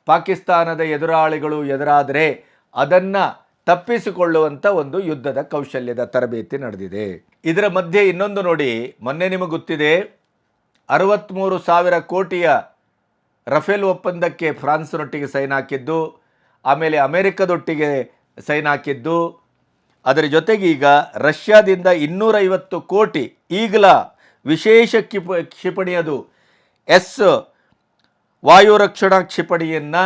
ಪಾಕಿಸ್ತಾನದ ಎದುರಾಳಿಗಳು ಎದುರಾದರೆ ಅದನ್ನು ತಪ್ಪಿಸಿಕೊಳ್ಳುವಂಥ ಒಂದು ಯುದ್ಧದ ಕೌಶಲ್ಯದ ತರಬೇತಿ ನಡೆದಿದೆ. ಇದರ ಮಧ್ಯೆ ಇನ್ನೊಂದು ನೋಡಿ, ಮೊನ್ನೆ ನಿಮಗೆ ಗೊತ್ತಿದೆ 63,000 ಕೋಟಿಯ ರಫೇಲ್ ಒಪ್ಪಂದಕ್ಕೆ ಫ್ರಾನ್ಸ್ನೊಟ್ಟಿಗೆ ಸೈನ್ ಹಾಕಿದ್ದು, ಆಮೇಲೆ ಅಮೆರಿಕದೊಟ್ಟಿಗೆ ಸೈನ್ ಹಾಕಿದ್ದು, ಅದರ ಜೊತೆಗೆ ಈಗ ರಷ್ಯಾದಿಂದ 250 ಕೋಟಿ ಈಗಲ ವಿಶೇಷ ಕ್ಷಿಪಣಿಯದು ಎಸ್ ವಾಯು ರಕ್ಷಣಾ ಕ್ಷಿಪಣಿಯನ್ನು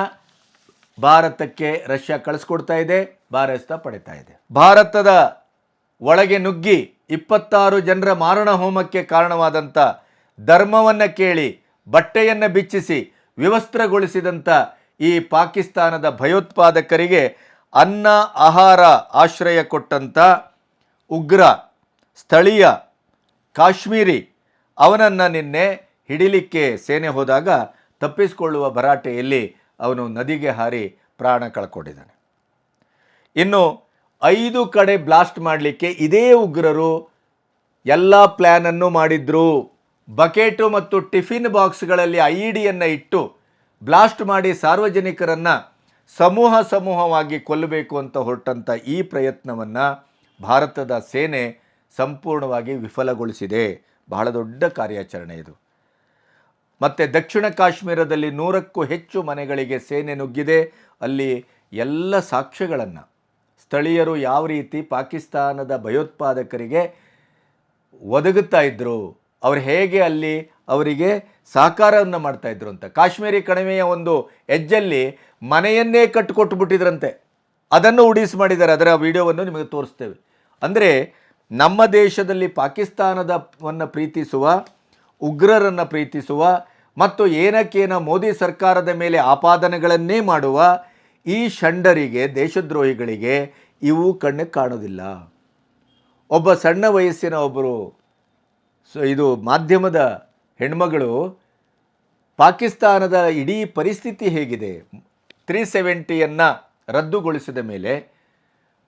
ಭಾರತಕ್ಕೆ ರಷ್ಯಾ ಕಳಿಸ್ಕೊಡ್ತಾ ಇದೆ, ಭಾರತ ಪಡಿತಾ ಇದೆ. ಭಾರತದ ಒಳಗೆ ನುಗ್ಗಿ 26 ಜನರ ಮಾರಣ ಹೋಮಕ್ಕೆ ಕಾರಣವಾದಂಥ, ಧರ್ಮವನ್ನು ಕೇಳಿ ಬಟ್ಟೆಯನ್ನು ಬಿಚ್ಚಿಸಿ ವಿವಸ್ತ್ರಗೊಳಿಸಿದಂಥ ಈ ಪಾಕಿಸ್ತಾನದ ಭಯೋತ್ಪಾದಕರಿಗೆ ಅನ್ನ ಆಹಾರ ಆಶ್ರಯ ಕೊಟ್ಟಂಥ ಉಗ್ರ ಸ್ಥಳೀಯ ಕಾಶ್ಮೀರಿ ಅವನನ್ನು ನಿನ್ನೆ ಹಿಡಿಲಿಕ್ಕೆ ಸೇನೆ ಹೋದಾಗ ತಪ್ಪಿಸಿಕೊಳ್ಳುವ ಭರಾಟೆಯಲ್ಲಿ ಅವನು ನದಿಗೆ ಹಾರಿ ಪ್ರಾಣ ಕಳ್ಕೊಂಡಿದ್ದಾನೆ. ಇನ್ನು 5 ಕಡೆ ಬ್ಲಾಸ್ಟ್ ಮಾಡಲಿಕ್ಕೆ ಇದೇ ಉಗ್ರರು ಎಲ್ಲ ಪ್ಲ್ಯಾನನ್ನು ಮಾಡಿದ್ರು. ಬಕೆಟು ಮತ್ತು ಟಿಫಿನ್ ಬಾಕ್ಸ್ಗಳಲ್ಲಿ IEDಯನ್ನು ಇಟ್ಟು ಬ್ಲಾಸ್ಟ್ ಮಾಡಿ ಸಾರ್ವಜನಿಕರನ್ನು ಸಮೂಹವಾಗಿ ಕೊಲ್ಲಬೇಕು ಅಂತ ಹೊರಟಂಥ ಈ ಪ್ರಯತ್ನವನ್ನು ಭಾರತದ ಸೇನೆ ಸಂಪೂರ್ಣವಾಗಿ ವಿಫಲಗೊಳಿಸಿದೆ. ಬಹಳ ದೊಡ್ಡ ಕಾರ್ಯಾಚರಣೆ ಇದು. ಮತ್ತು ದಕ್ಷಿಣ ಕಾಶ್ಮೀರದಲ್ಲಿ 100ಕ್ಕೂ ಹೆಚ್ಚು ಮನೆಗಳಿಗೆ ಸೇನೆ ನುಗ್ಗಿದೆ. ಅಲ್ಲಿ ಎಲ್ಲ ಸಾಕ್ಷ್ಯಗಳನ್ನು ಸ್ಥಳೀಯರು ಯಾವ ರೀತಿ ಪಾಕಿಸ್ತಾನದ ಭಯೋತ್ಪಾದಕರಿಗೆ ಒದಗುತ್ತಾ ಇದ್ದರು, ಅವರು ಹೇಗೆ ಅಲ್ಲಿ ಅವರಿಗೆ ಸಹಕಾರವನ್ನು ಮಾಡ್ತಾಯಿದ್ರು ಅಂತ. ಕಾಶ್ಮೀರಿ ಕಣಿವೆಯ ಒಂದು ಎಜ್ಜಲ್ಲಿ ಮನೆಯನ್ನೇ ಕಟ್ಟಿಕೊಟ್ಬಿಟ್ಟಿದ್ರಂತೆ, ಅದನ್ನು ಉಡಿಸಿ ಮಾಡಿದ್ದಾರೆ. ಅದರ ವಿಡಿಯೋವನ್ನು ನಿಮಗೆ ತೋರಿಸ್ತೇವೆ. ಅಂದರೆ ನಮ್ಮ ದೇಶದಲ್ಲಿ ಪಾಕಿಸ್ತಾನದವನ್ನು ಪ್ರೀತಿಸುವ, ಉಗ್ರರನ್ನು ಪ್ರೀತಿಸುವ ಮತ್ತು ಏನಕ್ಕೇನ ಮೋದಿ ಸರ್ಕಾರದ ಮೇಲೆ ಆಪಾದನೆಗಳನ್ನೇ ಮಾಡುವ ಈ ಷಂಡರಿಗೆ, ದೇಶದ್ರೋಹಿಗಳಿಗೆ ಇವು ಕಣ್ಣಿಗೆ ಕಾಣೋದಿಲ್ಲ. ಒಬ್ಬ ಸಣ್ಣ ವಯಸ್ಸಿನ ಒಬ್ಬರು ಇದು ಮಾಧ್ಯಮದ ಹೆಣ್ಮಗಳು ಪಾಕಿಸ್ತಾನದ ಇಡೀ ಪರಿಸ್ಥಿತಿ ಹೇಗಿದೆ, 370ಯನ್ನು ರದ್ದುಗೊಳಿಸಿದ ಮೇಲೆ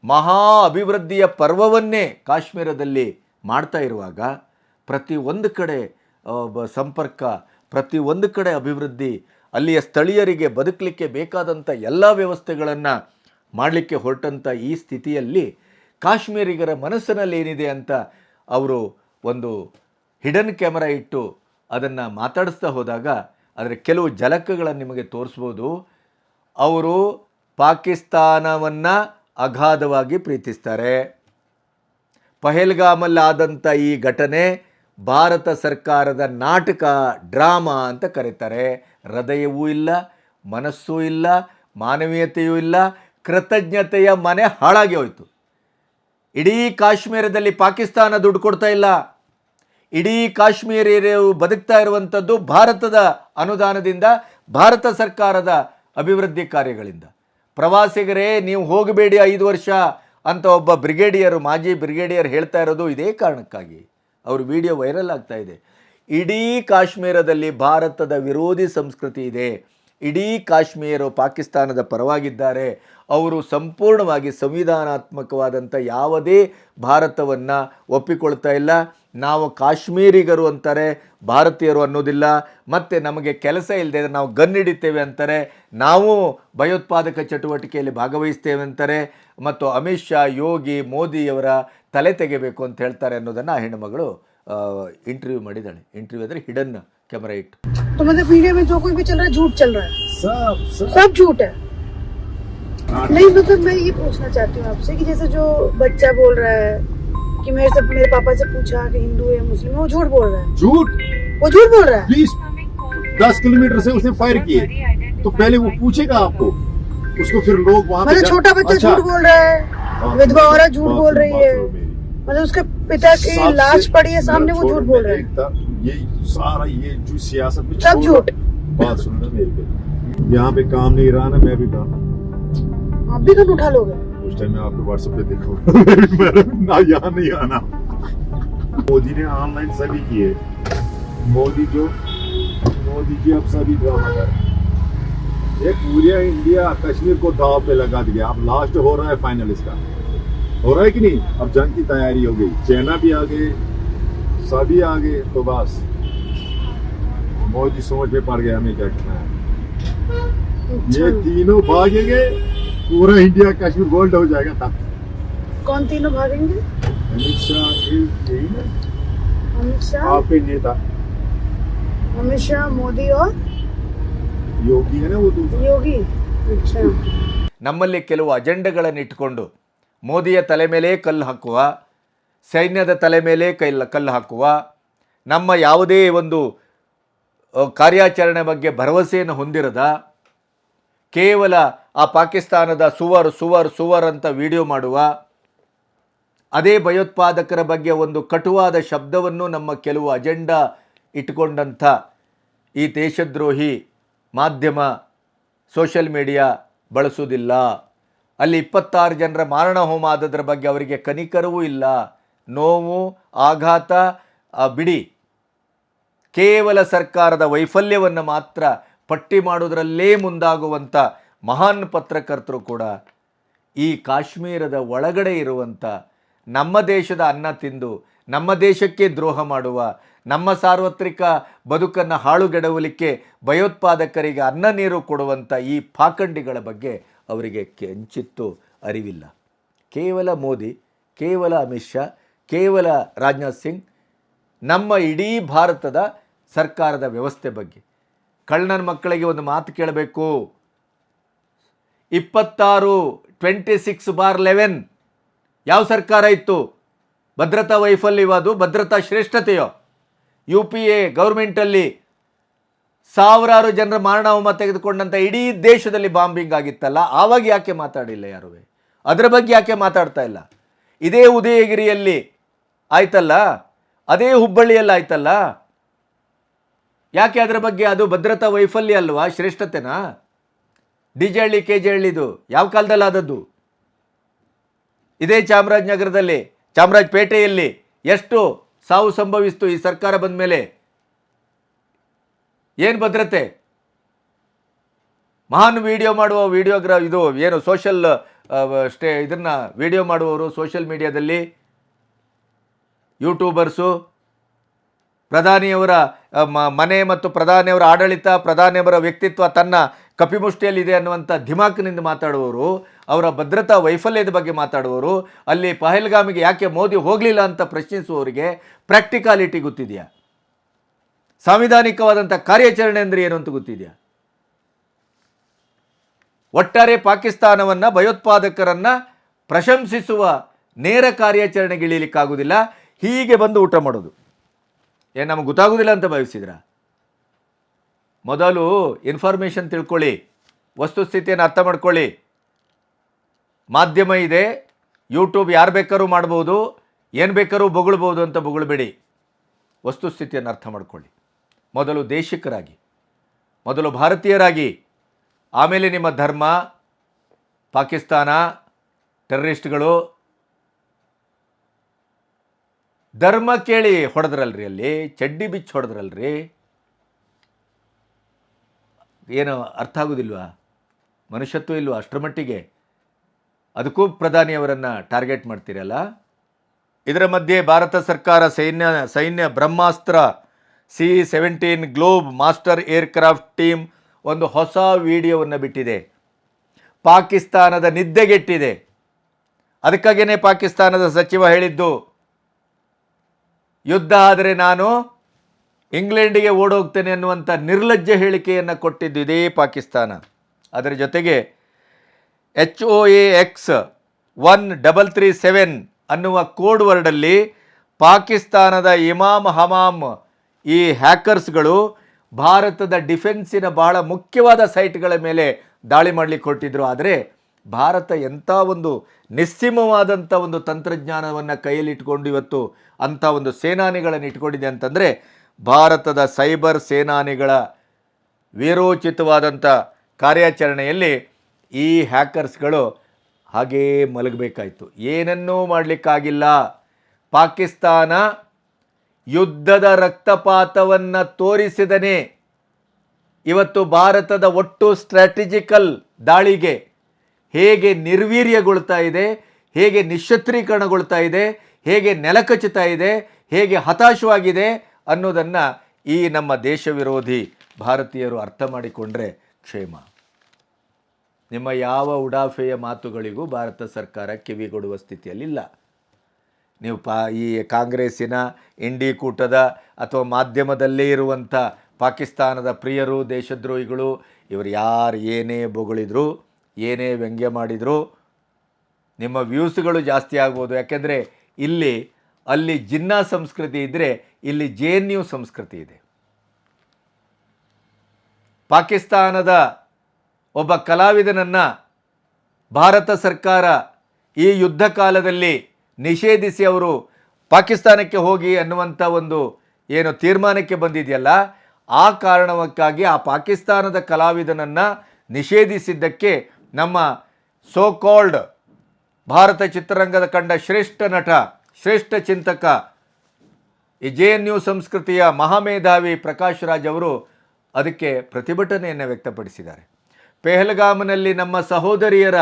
ಮಹಾ ಅಭಿವೃದ್ಧಿಯ ಪರ್ವವನ್ನೇ ಕಾಶ್ಮೀರದಲ್ಲಿ ಮಾಡ್ತಾ ಇರುವಾಗ ಪ್ರತಿಯೊಂದು ಕಡೆ ಸಂಪರ್ಕ, ಪ್ರತಿಯೊಂದು ಕಡೆ ಅಭಿವೃದ್ಧಿ, ಅಲ್ಲಿಯ ಸ್ಥಳೀಯರಿಗೆ ಬದುಕಲಿಕ್ಕೆ ಬೇಕಾದಂಥ ಎಲ್ಲ ವ್ಯವಸ್ಥೆಗಳನ್ನು ಮಾಡಲಿಕ್ಕೆ ಹೊರಟಂಥ ಈ ಸ್ಥಿತಿಯಲ್ಲಿ ಕಾಶ್ಮೀರಿಗರ ಮನಸ್ಸಿನಲ್ಲಿ ಏನಿದೆ ಅಂತ ಅವರು ಒಂದು ಹಿಡನ್ ಕ್ಯಾಮರಾ ಇಟ್ಟು ಅದನ್ನು ಮಾತಾಡಿಸ್ತಾ ಹೋದಾಗ ಅದರ ಕೆಲವು ಝಲಕ್ಗಳನ್ನು ನಿಮಗೆ ತೋರಿಸ್ಬೋದು. ಅವರು ಪಾಕಿಸ್ತಾನವನ್ನು ಅಗಾಧವಾಗಿ ಪ್ರೀತಿಸ್ತಾರೆ. ಪಹಲ್ಗಾಮಲ್ಲಾದಂಥ ಈ ಘಟನೆ ಭಾರತ ಸರ್ಕಾರದ ನಾಟಕ, ಡ್ರಾಮಾ ಅಂತ ಕರೀತಾರೆ. ಹೃದಯವೂ ಇಲ್ಲ, ಮನಸ್ಸೂ ಇಲ್ಲ, ಮಾನವೀಯತೆಯೂ ಇಲ್ಲ, ಕೃತಜ್ಞತೆಯ ಮನೆ ಹಾಳಾಗಿ ಹೋಯಿತು. ಇಡೀ ಕಾಶ್ಮೀರದಲ್ಲಿ ಪಾಕಿಸ್ತಾನ ದುಡ್ಡು ಕೊಡ್ತಾ ಇಲ್ಲ. ಇಡೀ ಕಾಶ್ಮೀರಿಯರು ಬದುಕ್ತಾ ಇರುವಂಥದ್ದು ಭಾರತದ ಅನುದಾನದಿಂದ, ಭಾರತ ಸರ್ಕಾರದ ಅಭಿವೃದ್ಧಿ ಕಾರ್ಯಗಳಿಂದ. ಪ್ರವಾಸಿಗರೇ ನೀವು ಹೋಗಬೇಡಿ 5 ವರ್ಷ ಅಂತ ಒಬ್ಬ ಬ್ರಿಗೇಡಿಯರು, ಮಾಜಿ ಬ್ರಿಗೇಡಿಯರ್ ಹೇಳ್ತಾ ಇರೋದು ಇದೇ ಕಾರಣಕ್ಕಾಗಿ. ಅವ್ರ ವಿಡಿಯೋ ವೈರಲ್ ಆಗ್ತಾ ಇದೆ. ಇಡೀ ಕಾಶ್ಮೀರದಲ್ಲಿ ಭಾರತದ ವಿರೋಧಿ ಸಂಸ್ಕೃತಿ ಇದೆ. ಇಡೀ ಕಾಶ್ಮೀರರು ಪಾಕಿಸ್ತಾನದ ಪರವಾಗಿದ್ದಾರೆ. ಅವರು ಸಂಪೂರ್ಣವಾಗಿ ಸಂವಿಧಾನಾತ್ಮಕವಾದಂಥ ಯಾವುದೇ ಭಾರತವನ್ನು ಒಪ್ಪಿಕೊಳ್ತಾ ಇಲ್ಲ. ನಾವು ಕಾಶ್ಮೀರಿಗರು ಅಂತಾರೆ, ಭಾರತೀಯರು ಅನ್ನೋದಿಲ್ಲ. ಮತ್ತು ನಮಗೆ ಕೆಲಸ ಇಲ್ಲದೆ ನಾವು ಗನ್ ಹಿಡಿತೇವೆ ಅಂತಾರೆ, ನಾವು ಭಯೋತ್ಪಾದಕ ಚಟುವಟಿಕೆಯಲ್ಲಿ ಭಾಗವಹಿಸ್ತೇವೆ ಅಂತಾರೆ. ಮತ್ತು ಅಮಿತ್ ಶಾ, ಯೋಗಿ, ಮೋದಿಯವರ ತಲೆ ತೆಗೆಬೇಕು ಅಂತ ಹೇಳ್ತಾರೆ ಅನ್ನೋದನ್ನು ಆ ಹೆಣ್ಣುಮಗಳು ಇಂಟರ್ವ್ಯೂ ಮಾಡಿದ್ದಾಳೆ. ಇಂಟರ್ವ್ಯೂ ಅಂದರೆ ಹಿಡನ್ कैमरा इट। तो मतलब मीडिया में जो कुछ भी चल रहा है झूठ चल रहा है, सब झूठ है। नहीं मतलब मैं ये पूछना चाहती हूँ आपसे कि जैसे जो बच्चा बोल रहा है कि मेरे पापा से पूछा कि हिंदू है मुस्लिम है, वो झूठ बोल रहा है। वो झूठ बोल रहा है। 10 किलोमीटर से उसने फायर किए, तो पहले वो पूछेगा आपको, उसको फिर लोग वहाँ मतलब छोटा बच्चा झूठ बोल रहा है, विधवा औरत झूठ बोल रही है, मतलब उसके पिता की लाश पड़ी है सामने, वो झूठ बोल रहा है। ये सारा ये जो सियासत में सब झूठ। बात सुनना मेरी पे, यहाँ पे काम नहीं रहा ना, मैं भी काम, आप भी कब उठा लोगे? उस टाइम मैं आपको व्हाट्सएप पे देखूंगा ना, यहाँ नहीं आना। मोदी ने ऑनलाइन सभी किए, मोदी जी अब सभी ड्रामा कर रहे हैं। ये पूरा इंडिया कश्मीर को दाव पे लगा दिया। अब लास्ट हो रहा है फाइनल, इसका हो रहा है कि नहीं? अब जंग की तैयारी हो गई, चाइना भी आ गए, सभी आ गए, तो बस मोदी सोच में पड़ गया हमें क्या करना है। ये तीनों भागेंगे, पूरा इंडिया कश्मीर गोल्ड हो जाएगा तब। कौन तीनों भागेंगे? अमित शाह, यही ना अमित शाह, आपके नेता अमित शाह, मोदी और योगी है ना, वो दूसरा योगी। अच्छा, ನಮ್ಮಲ್ಲಿ ಕೆಲವು ಅಜೆಂಡಗಳನ್ನು ಇಟ್ಟುಕೊಂಡು ಮೋದಿಯ ತಲೆ ಮೇಲೆ ಕಲ್ಲು ಹಾಕುವ, ಸೈನ್ಯದ ತಲೆ ಮೇಲೆ ಕಲ್ಲು ಹಾಕುವ, ನಮ್ಮ ಯಾವುದೇ ಒಂದು ಕಾರ್ಯಾಚರಣೆ ಬಗ್ಗೆ ಭರವಸೆಯನ್ನು ಹೊಂದಿರದ, ಕೇವಲ ಆ ಪಾಕಿಸ್ತಾನದ ಸುವರ್ ಅಂತ ವಿಡಿಯೋ ಮಾಡುವ, ಅದೇ ಭಯೋತ್ಪಾದಕರ ಬಗ್ಗೆ ಒಂದು ಕಟುವಾದ ಶಬ್ದವನ್ನು ನಮ್ಮ ಕೆಲವು ಅಜೆಂಡಾ ಇಟ್ಟುಕೊಂಡಂಥ ಈ ದೇಶದ್ರೋಹಿ ಮಾಧ್ಯಮ ಸೋಷಿಯಲ್ ಮೀಡಿಯಾ ಬಳಸುವುದಿಲ್ಲ. ಅಲ್ಲಿ 26 ಜನರ ಮಾರಣ ಹೋಮ ಆದದ್ರ ಬಗ್ಗೆ ಅವರಿಗೆ ಕನಿಕರವೂ ಇಲ್ಲ. ನೋವು, ಆಘಾತ ಬಿಡಿ, ಕೇವಲ ಸರ್ಕಾರದ ವೈಫಲ್ಯವನ್ನು ಮಾತ್ರ ಪಟ್ಟಿ ಮಾಡೋದರಲ್ಲೇ ಮುಂದಾಗುವಂಥ ಮಹಾನ್ ಪತ್ರಕರ್ತರು ಕೂಡ ಈ ಕಾಶ್ಮೀರದ ಒಳಗಡೆ ಇರುವಂಥ ನಮ್ಮ ದೇಶದ ಅನ್ನ ತಿಂದು ನಮ್ಮ ದೇಶಕ್ಕೆ ದ್ರೋಹ ಮಾಡುವ, ನಮ್ಮ ಸಾರ್ವತ್ರಿಕ ಬದುಕನ್ನು ಹಾಳುಗೆಡವಲಿಕ್ಕೆ ಭಯೋತ್ಪಾದಕರಿಗೆ ಅನ್ನ ನೀರು ಕೊಡುವಂಥ ಈ ಪಾಖಂಡಿಗಳ ಬಗ್ಗೆ ಅವರಿಗೆ ಕಿಂಚಿತ್ತೂ ಅರಿವಿಲ್ಲ. ಕೇವಲ ಮೋದಿ, ಕೇವಲ ಅಮಿತ್ ಶಾ, ಕೇವಲ ರಾಜನಾಥ್ ಸಿಂಗ್ ನಮ್ಮ ಇಡೀ ಭಾರತದ ಸರ್ಕಾರದ ವ್ಯವಸ್ಥೆ ಬಗ್ಗೆ. ಕಳ್ಳನ ಮಕ್ಕಳಿಗೆ ಒಂದು ಮಾತು ಕೇಳಬೇಕು. 26/11 ಯಾವ ಸರ್ಕಾರ ಇತ್ತು? ಭದ್ರತಾ ವೈಫಲ್ಯವದು, ಭದ್ರತಾ ಶ್ರೇಷ್ಠತೆಯೋ? UPA ಗೌರ್ಮೆಂಟಲ್ಲಿ ಸಾವಿರಾರು ಜನರ ಮಾರಣಹೋಮ ತೆಗೆದುಕೊಂಡಂಥ ಇಡೀ ದೇಶದಲ್ಲಿ ಬಾಂಬಿಂಗ್ ಆಗಿತ್ತಲ್ಲ, ಆವಾಗ ಯಾಕೆ ಮಾತಾಡಿಲ್ಲ ಯಾರೂ? ಅದರ ಬಗ್ಗೆ ಯಾಕೆ ಮಾತಾಡ್ತಾ ಇಲ್ಲ? ಇದೇ ಉದಯಗಿರಿಯಲ್ಲಿ ಆಯ್ತಲ್ಲ, ಅದೇ ಹುಬ್ಬಳ್ಳಿಯಲ್ಲಿ ಆಯ್ತಲ್ಲ, ಯಾಕೆ ಅದರ ಬಗ್ಗೆ? ಅದು ಭದ್ರತಾ ವೈಫಲ್ಯ ಅಲ್ವಾ, ಶ್ರೇಷ್ಠತೆನಾ? DJ ಹಳ್ಳಿ KJ ಹಳ್ಳಿದು ಯಾವ ಕಾಲದಲ್ಲಿ ಆದದ್ದು? ಇದೇ ಚಾಮರಾಜನಗರದಲ್ಲಿ, ಚಾಮರಾಜಪೇಟೆಯಲ್ಲಿ ಎಷ್ಟು ಸಾವು ಸಂಭವಿಸ್ತು ಈ ಸರ್ಕಾರ ಬಂದ ಮೇಲೆ? ಏನು ಭದ್ರತೆ? ಮಹಾನ್ ವಿಡಿಯೋ ಮಾಡುವ ಇದು ಏನು ಸೋಷಲ್ ಇದನ್ನು ವಿಡಿಯೋ ಮಾಡುವವರು ಸೋಷಿಯಲ್ ಮೀಡಿಯಾದಲ್ಲಿ, ಯೂಟ್ಯೂಬರ್ಸು, ಪ್ರಧಾನಿಯವರ ಮನೆ ಮತ್ತು ಪ್ರಧಾನಿಯವರ ಆಡಳಿತ, ಪ್ರಧಾನಿಯವರ ವ್ಯಕ್ತಿತ್ವ ತನ್ನ ಕಪಿಮುಷ್ಟಿಯಲ್ಲಿದೆ ಅನ್ನುವಂಥ ಧಿಮಾಕ್ನಿಂದ ಮಾತಾಡುವವರು, ಅವರ ಭದ್ರತಾ ವೈಫಲ್ಯದ ಬಗ್ಗೆ ಮಾತಾಡುವವರು, ಅಲ್ಲಿ ಪಹಲ್ಗಾಮಿಗೆ ಯಾಕೆ ಮೋದಿ ಹೋಗಲಿಲ್ಲ ಅಂತ ಪ್ರಶ್ನಿಸುವವರಿಗೆ ಪ್ರಾಕ್ಟಿಕಾಲಿಟಿ ಗೊತ್ತಿದೆಯಾ? ಸಾಂವಿಧಾನಿಕವಾದಂಥ ಕಾರ್ಯಾಚರಣೆ ಅಂದರೆ ಏನು ಅಂತ ಗೊತ್ತಿದೆಯಾ? ಒಟ್ಟಾರೆ ಪಾಕಿಸ್ತಾನವನ್ನು, ಭಯೋತ್ಪಾದಕರನ್ನು ಪ್ರಶಂಸಿಸುವ ನೇರ ಕಾರ್ಯಾಚರಣೆಗೆ ಇಳಿಲಿಕ್ಕಾಗೋದಿಲ್ಲ. ಹೀಗೆ ಬಂದು ಊಟ ಮಾಡೋದು ಏನು ನಮಗೆ ಗೊತ್ತಾಗೋದಿಲ್ಲ ಅಂತ ಭಾವಿಸಿದ್ರ? ಮೊದಲು ಇನ್ಫಾರ್ಮೇಷನ್ ತಿಳ್ಕೊಳ್ಳಿ, ವಸ್ತುಸ್ಥಿತಿಯನ್ನು ಅರ್ಥ ಮಾಡ್ಕೊಳ್ಳಿ. ಮಾಧ್ಯಮ ಇದೆ, ಯೂಟ್ಯೂಬ್ ಯಾರು ಬೇಕಾದ್ರೂ ಮಾಡ್ಬೋದು, ಏನು ಬೇಕಾದ್ರೂ ಬೊಗಳ್ಬೋದು ಅಂತ ಬೊಗಳ್ಬೇಡಿ. ವಸ್ತುಸ್ಥಿತಿಯನ್ನು ಅರ್ಥ ಮಾಡ್ಕೊಳ್ಳಿ. ಮೊದಲು ದೇಶಿಕರಾಗಿ, ಮೊದಲು ಭಾರತೀಯರಾಗಿ, ಆಮೇಲೆ ನಿಮ್ಮ ಧರ್ಮ, ಪಾಕಿಸ್ತಾನ, ಟೆರರಿಸ್ಟ್ಗಳು, ಧರ್ಮ ಕೇಳಿ ಹೊಡೆದ್ರಲ್ರಿ, ಅಲ್ಲಿ ಚಡ್ಡಿ ಬಿಚ್ಚಿ ಹೊಡೆದ್ರಲ್ರಿ. ಏನು ಅರ್ಥ ಆಗೋದಿಲ್ವಾ? ಮನುಷ್ಯತ್ವ ಇಲ್ವಾ ಅಷ್ಟರ ಮಟ್ಟಿಗೆ? ಅದಕ್ಕೂ ಪ್ರಧಾನಿಯವರನ್ನು ಟಾರ್ಗೆಟ್ ಮಾಡ್ತೀರಲ್ಲ. ಇದರ ಮಧ್ಯೆ ಭಾರತ ಸರ್ಕಾರ ಸೈನ್ಯ ಬ್ರಹ್ಮಾಸ್ತ್ರ C-17 globe master aircraft team ಒಂದು ಹೊಸ ವಿಡಿಯೋವನ್ನು ಬಿಟ್ಟಿದೆ. ಪಾಕಿಸ್ತಾನದ ನಿದ್ದೆಗೆಟ್ಟಿದೆ. ಅದಕ್ಕಾಗಿಯೇ ಪಾಕಿಸ್ತಾನದ ಸಚಿವ ಹೇಳಿದ್ದು, ಯುದ್ಧ ಆದರೆ ನಾನು ಇಂಗ್ಲೆಂಡಿಗೆ ಓಡೋಗ್ತೇನೆ ಅನ್ನುವಂಥ ನಿರ್ಲಜ್ಜ ಹೇಳಿಕೆಯನ್ನು ಕೊಟ್ಟಿದ್ದು ಇದೇ ಪಾಕಿಸ್ತಾನ. ಅದರ ಜೊತೆಗೆ HOAX 1337 ಅನ್ನುವ ಕೋಡ್ ವರ್ಡಲ್ಲಿ ಪಾಕಿಸ್ತಾನದ ಇಮಾಮ್ ಹಮಾಮ್ ಈ ಹ್ಯಾಕರ್ಸ್ಗಳು ಭಾರತದ ಡಿಫೆನ್ಸಿನ ಬಹಳ ಮುಖ್ಯವಾದ ಸೈಟ್ಗಳ ಮೇಲೆ ದಾಳಿ ಮಾಡಲಿಕ್ಕೆ ಕೊಟ್ಟಿದ್ರು. ಆದರೆ ಭಾರತ ಎಂಥ ಒಂದು ನಿಸ್ಸೀಮವಾದಂಥ ಒಂದು ತಂತ್ರಜ್ಞಾನವನ್ನು ಕೈಯಲ್ಲಿಟ್ಕೊಂಡು ಇವತ್ತು ಅಂಥ ಒಂದು ಸೇನಾನಿಗಳನ್ನು ಇಟ್ಕೊಂಡಿದೆ ಅಂತಂದರೆ, ಭಾರತದ ಸೈಬರ್ ಸೇನಾನಿಗಳ ವೀರೋಚಿತವಾದಂಥ ಕಾರ್ಯಾಚರಣೆಯಲ್ಲಿ ಈ ಹ್ಯಾಕರ್ಸ್ಗಳು ಹಾಗೇ ಮಲಗಬೇಕಾಯಿತು. ಏನನ್ನೂ ಮಾಡಲಿಕ್ಕಾಗಿಲ್ಲ. ಪಾಕಿಸ್ತಾನ ಯುದ್ಧದ ರಕ್ತಪಾತವನ್ನು ತೋರಿಸಿದನೇ ಇವತ್ತು ಭಾರತದ ಒಟ್ಟು ಸ್ಟ್ರಾಟಜಿಕಲ್ ದಾಳಿಗೆ ಹೇಗೆ ನಿರ್ವೀರ್ಯಗೊಳ್ತಾ ಇದೆ, ಹೇಗೆ ನಿಶ್ಶತ್ರೀಕರಣಗೊಳ್ತಾ ಇದೆ, ಹೇಗೆ ನೆಲಕಚ್ಚುತ್ತಾ ಇದೆ, ಹೇಗೆ ಹತಾಶವಾಗಿದೆ ಅನ್ನೋದನ್ನು ಈ ನಮ್ಮ ದೇಶ ವಿರೋಧಿ ಭಾರತೀಯರು ಅರ್ಥ ಮಾಡಿಕೊಂಡ್ರೆ ಕ್ಷೇಮ. ನಿಮ್ಮ ಯಾವ ಉಡಾಫೆಯ ಮಾತುಗಳಿಗೂ ಭಾರತ ಸರ್ಕಾರ ಕಿವಿಗೊಡುವ ಸ್ಥಿತಿಯಲ್ಲಿಲ್ಲ. ನೀವು ಈ ಕಾಂಗ್ರೆಸ್ಸಿನ ಇಂಡಿ ಕೂಟದ ಅಥವಾ ಮಾಧ್ಯಮದಲ್ಲೇ ಇರುವಂಥ ಪಾಕಿಸ್ತಾನದ ಪ್ರಿಯರು, ದೇಶದ್ರೋಹಿಗಳು, ಇವರು ಯಾರು ಏನೇ ಬೊಗಳಿದ್ರು, ಏನೇ ವ್ಯಂಗ್ಯ ಮಾಡಿದ್ರು ನಿಮ್ಮ ವ್ಯೂಸ್ಗಳು ಜಾಸ್ತಿ ಆಗ್ಬೋದು. ಯಾಕೆಂದರೆ ಅಲ್ಲಿ ಜಿನ್ನಾ ಸಂಸ್ಕೃತಿ ಇದ್ದರೆ ಇಲ್ಲಿ JNU ಸಂಸ್ಕೃತಿ ಇದೆ. ಪಾಕಿಸ್ತಾನದ ಒಬ್ಬ ಕಲಾವಿದನನ್ನು ಭಾರತ ಸರ್ಕಾರ ಈ ಯುದ್ಧ ಕಾಲದಲ್ಲಿ ನಿಷೇಧಿಸಿ ಅವರು ಪಾಕಿಸ್ತಾನಕ್ಕೆ ಹೋಗಿ ಅನ್ನುವಂಥ ಒಂದು ಏನು ತೀರ್ಮಾನಕ್ಕೆ ಬಂದಿದೆಯಲ್ಲ, ಆ ಕಾರಣಕ್ಕಾಗಿ ಆ ಪಾಕಿಸ್ತಾನದ ಕಲಾವಿದನನ್ನು ನಿಷೇಧಿಸಿದ್ದಕ್ಕೆ ನಮ್ಮ ಸೋ ಕಾಲ್ಡ್ ಭಾರತ ಚಿತ್ರರಂಗದ ಕಂಡ ಶ್ರೇಷ್ಠ ನಟ, ಶ್ರೇಷ್ಠ ಚಿಂತಕ, ಈ JNU ಸಂಸ್ಕೃತಿಯ ಮಹಾಮೇಧಾವಿ ಪ್ರಕಾಶ್ ರಾಜ್ ಅವರು ಅದಕ್ಕೆ ಪ್ರತಿಭಟನೆಯನ್ನು ವ್ಯಕ್ತಪಡಿಸಿದ್ದಾರೆ. ಪೆಹಲ್ಗಾಮ್ನಲ್ಲಿ ನಮ್ಮ ಸಹೋದರಿಯರ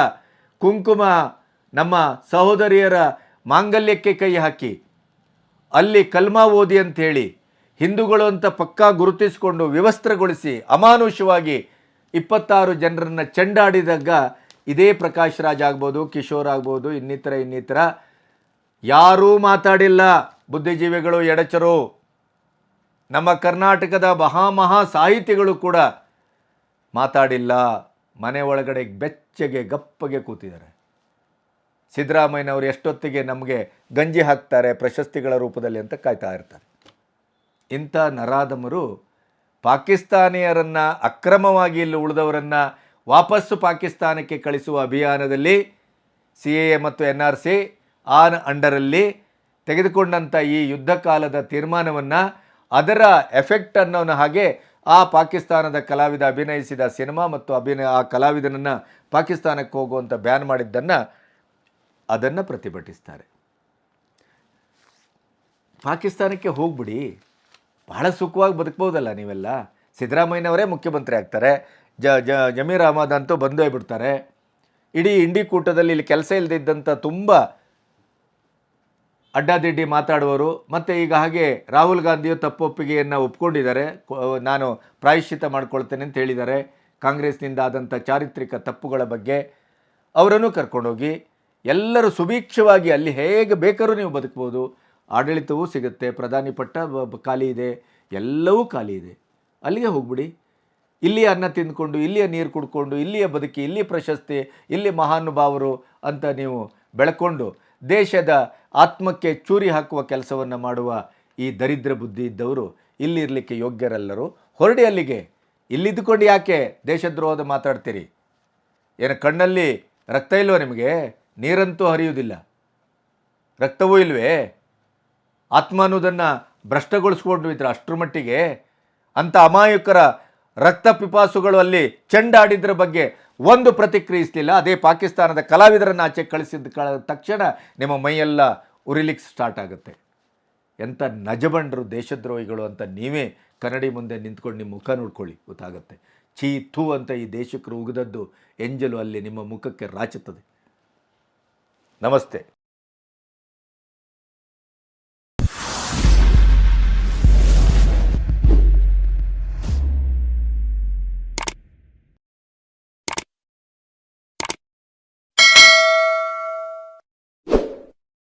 ಕುಂಕುಮ, ನಮ್ಮ ಸಹೋದರಿಯರ ಮಾಂಗಲ್ಯಕ್ಕೆ ಕೈ ಹಾಕಿ ಅಲ್ಲಿ ಕಲ್ಮಾ ಓದಿ ಅಂಥೇಳಿ ಹಿಂದೂಗಳು ಅಂತ ಪಕ್ಕಾ ಗುರುತಿಸಿಕೊಂಡು ವಿವಸ್ತ್ರಗೊಳಿಸಿ ಅಮಾನುಷವಾಗಿ 26 ಜನರನ್ನು ಚೆಂಡಾಡಿದಾಗ ಇದೇ ಪ್ರಕಾಶ್ ರಾಜ್ ಆಗ್ಬೋದು, ಕಿಶೋರ್ ಆಗ್ಬೋದು, ಇನ್ನಿತರ ಯಾರೂ ಮಾತಾಡಿಲ್ಲ. ಬುದ್ಧಿಜೀವಿಗಳು, ಎಡಚರು, ನಮ್ಮ ಕರ್ನಾಟಕದ ಮಹಾ ಸಾಹಿತಿಗಳು ಕೂಡ ಮಾತಾಡಿಲ್ಲ. ಮನೆ ಒಳಗಡೆ ಬೆಚ್ಚಗೆ ಗಪ್ಪಗೆ ಕೂತಿದ್ದಾರೆ. ಸಿದ್ದರಾಮಯ್ಯನವರು ಎಷ್ಟೊತ್ತಿಗೆ ನಮಗೆ ಗಂಜಿ ಹಾಕ್ತಾರೆ ಪ್ರಶಸ್ತಿಗಳ ರೂಪದಲ್ಲಿ ಅಂತ ಕಾಯ್ತಾ ಇರ್ತಾರೆ. ಇಂಥ ನರಾಧಮರು ಪಾಕಿಸ್ತಾನಿಯರನ್ನು, ಅಕ್ರಮವಾಗಿ ಇಲ್ಲಿ ಉಳಿದವರನ್ನು ವಾಪಸ್ಸು ಪಾಕಿಸ್ತಾನಕ್ಕೆ ಕಳಿಸುವ ಅಭಿಯಾನದಲ್ಲಿ CAA ಮತ್ತು NRC ಅಂಡರಲ್ಲಿ ತೆಗೆದುಕೊಂಡಂಥ ಈ ಯುದ್ಧ ಕಾಲದ ತೀರ್ಮಾನವನ್ನು, ಅದರ ಎಫೆಕ್ಟ್ ಅನ್ನೋನ ಹಾಗೆ ಆ ಪಾಕಿಸ್ತಾನದ ಕಲಾವಿದ ಅಭಿನಯಿಸಿದ ಸಿನಿಮಾ ಮತ್ತು ಆ ಕಲಾವಿದನನ್ನು ಪಾಕಿಸ್ತಾನಕ್ಕೆ ಹೋಗುವಂಥ ಬ್ಯಾನ್ ಅದನ್ನು ಪ್ರತಿಭಟಿಸ್ತಾರೆ. ಪಾಕಿಸ್ತಾನಕ್ಕೆ ಹೋಗ್ಬಿಡಿ, ಬಹಳ ಸುಖವಾಗಿ ಬದುಕ್ಬೋದಲ್ಲ ನೀವೆಲ್ಲ. ಸಿದ್ದರಾಮಯ್ಯನವರೇ ಮುಖ್ಯಮಂತ್ರಿ ಆಗ್ತಾರೆ, ಜಮೀರ್ ಅಹಮದ್ ಅಂತೂ ಬಂದೇ ಬಿಡ್ತಾರೆ. ಇಡೀ ಇಂಡಿ ಕೂಟದಲ್ಲಿ ಇಲ್ಲಿ ಕೆಲಸ ಇಲ್ಲದಿದ್ದಂಥ ತುಂಬ ಅಡ್ಡಾದಿಡ್ಡಿ ಮಾತಾಡುವರು. ಮತ್ತು ಈಗ ಹಾಗೆ ರಾಹುಲ್ ಗಾಂಧಿಯು ತಪ್ಪೊಪ್ಪಿಗೆಯನ್ನು ಒಪ್ಕೊಂಡಿದ್ದಾರೆ, ನಾನು ಪ್ರಾಯಶ್ಚಿತ್ತ ಮಾಡ್ಕೊಳ್ತೇನೆ ಅಂತ ಹೇಳಿದ್ದಾರೆ. ಕಾಂಗ್ರೆಸ್ನಿಂದ ಆದಂಥ ಚಾರಿತ್ರಿಕ ತಪ್ಪುಗಳ ಬಗ್ಗೆ ಅವರನ್ನು ಕರ್ಕೊಂಡೋಗಿ ಎಲ್ಲರೂ ಸುಭೀಕ್ಷವಾಗಿ ಅಲ್ಲಿ ಹೇಗೆ ಬೇಕಾದ್ರೂ ನೀವು ಬದುಕ್ಬೋದು. ಆಡಳಿತವೂ ಸಿಗುತ್ತೆ, ಪ್ರಧಾನಿ ಪಟ್ಟ ಖಾಲಿ ಇದೆ, ಎಲ್ಲವೂ ಖಾಲಿ ಇದೆ. ಅಲ್ಲಿಗೆ ಹೋಗ್ಬಿಡಿ. ಇಲ್ಲಿಯ ಅನ್ನ ತಿಂದ್ಕೊಂಡು, ಇಲ್ಲಿಯ ನೀರು ಕುಡ್ಕೊಂಡು, ಇಲ್ಲಿಯ ಬದುಕಿ, ಇಲ್ಲಿ ಪ್ರಶಸ್ತಿ, ಇಲ್ಲಿ ಮಹಾನುಭಾವರು ಅಂತ ನೀವು ಬೆಳ್ಕೊಂಡು ದೇಶದ ಆತ್ಮಕ್ಕೆ ಚೂರಿ ಹಾಕುವ ಕೆಲಸವನ್ನು ಮಾಡುವ ಈ ದರಿದ್ರ ಬುದ್ಧಿ ಇದ್ದವರು ಇಲ್ಲಿರಲಿಕ್ಕೆ ಯೋಗ್ಯರೆಲ್ಲರೂ. ಹೊರಡಿ ಅಲ್ಲಿಗೆ. ಇಲ್ಲಿದ್ದುಕೊಂಡು ಯಾಕೆ ದೇಶದ್ರೋಹದ ಮಾತಾಡ್ತೀರಿ? ಏನು ಕಣ್ಣಲ್ಲಿ ರಕ್ತ ಇಲ್ವೋ ನಿಮಗೆ? ನೀರಂತೂ ಹರಿಯುವುದಿಲ್ಲ, ರಕ್ತವೂ ಇಲ್ವೇ? ಆತ್ಮ ಅನ್ನೋದನ್ನು ಭ್ರಷ್ಟಗೊಳಿಸ್ಕೊಂಡು ಇದ್ರೆ ಅಷ್ಟರ ಮಟ್ಟಿಗೆ ಅಂಥ ಅಮಾಯಕರ ರಕ್ತ ಪಿಪಾಸುಗಳು ಅಲ್ಲಿ ಚೆಂಡಾಡಿದ್ರ ಬಗ್ಗೆ ಒಂದು ಪ್ರತಿಕ್ರಿಯಿಸಲಿಲ್ಲ. ಅದೇ ಪಾಕಿಸ್ತಾನದ ಕಲಾವಿದರನ್ನು ಆಚೆ ಕಳಿಸಿದ ತಕ್ಷಣ ನಿಮ್ಮ ಮೈಯೆಲ್ಲ ಉರಿಲಿಕ್ಕೆ ಸ್ಟಾರ್ಟ್ ಆಗುತ್ತೆ. ಎಂಥ ನಜಬಂಡರು ದೇಶದ್ರೋಹಿಗಳು ಅಂತ ನೀವೇ ಕನ್ನಡಿ ಮುಂದೆ ನಿಂತ್ಕೊಂಡು ನಿಮ್ಮ ಮುಖ ನೋಡ್ಕೊಳ್ಳಿ, ಗೊತ್ತಾಗುತ್ತೆ. ಛೀ ಥೂ ಅಂತ ಈ ದೇಶಕ್ಕೆ ಉಗಿದದ್ದು ಎಂಜಲು ಅಲ್ಲಿ ನಿಮ್ಮ ಮುಖಕ್ಕೆ ರಾಚುತ್ತದೆ. ನಮಸ್ತೆ.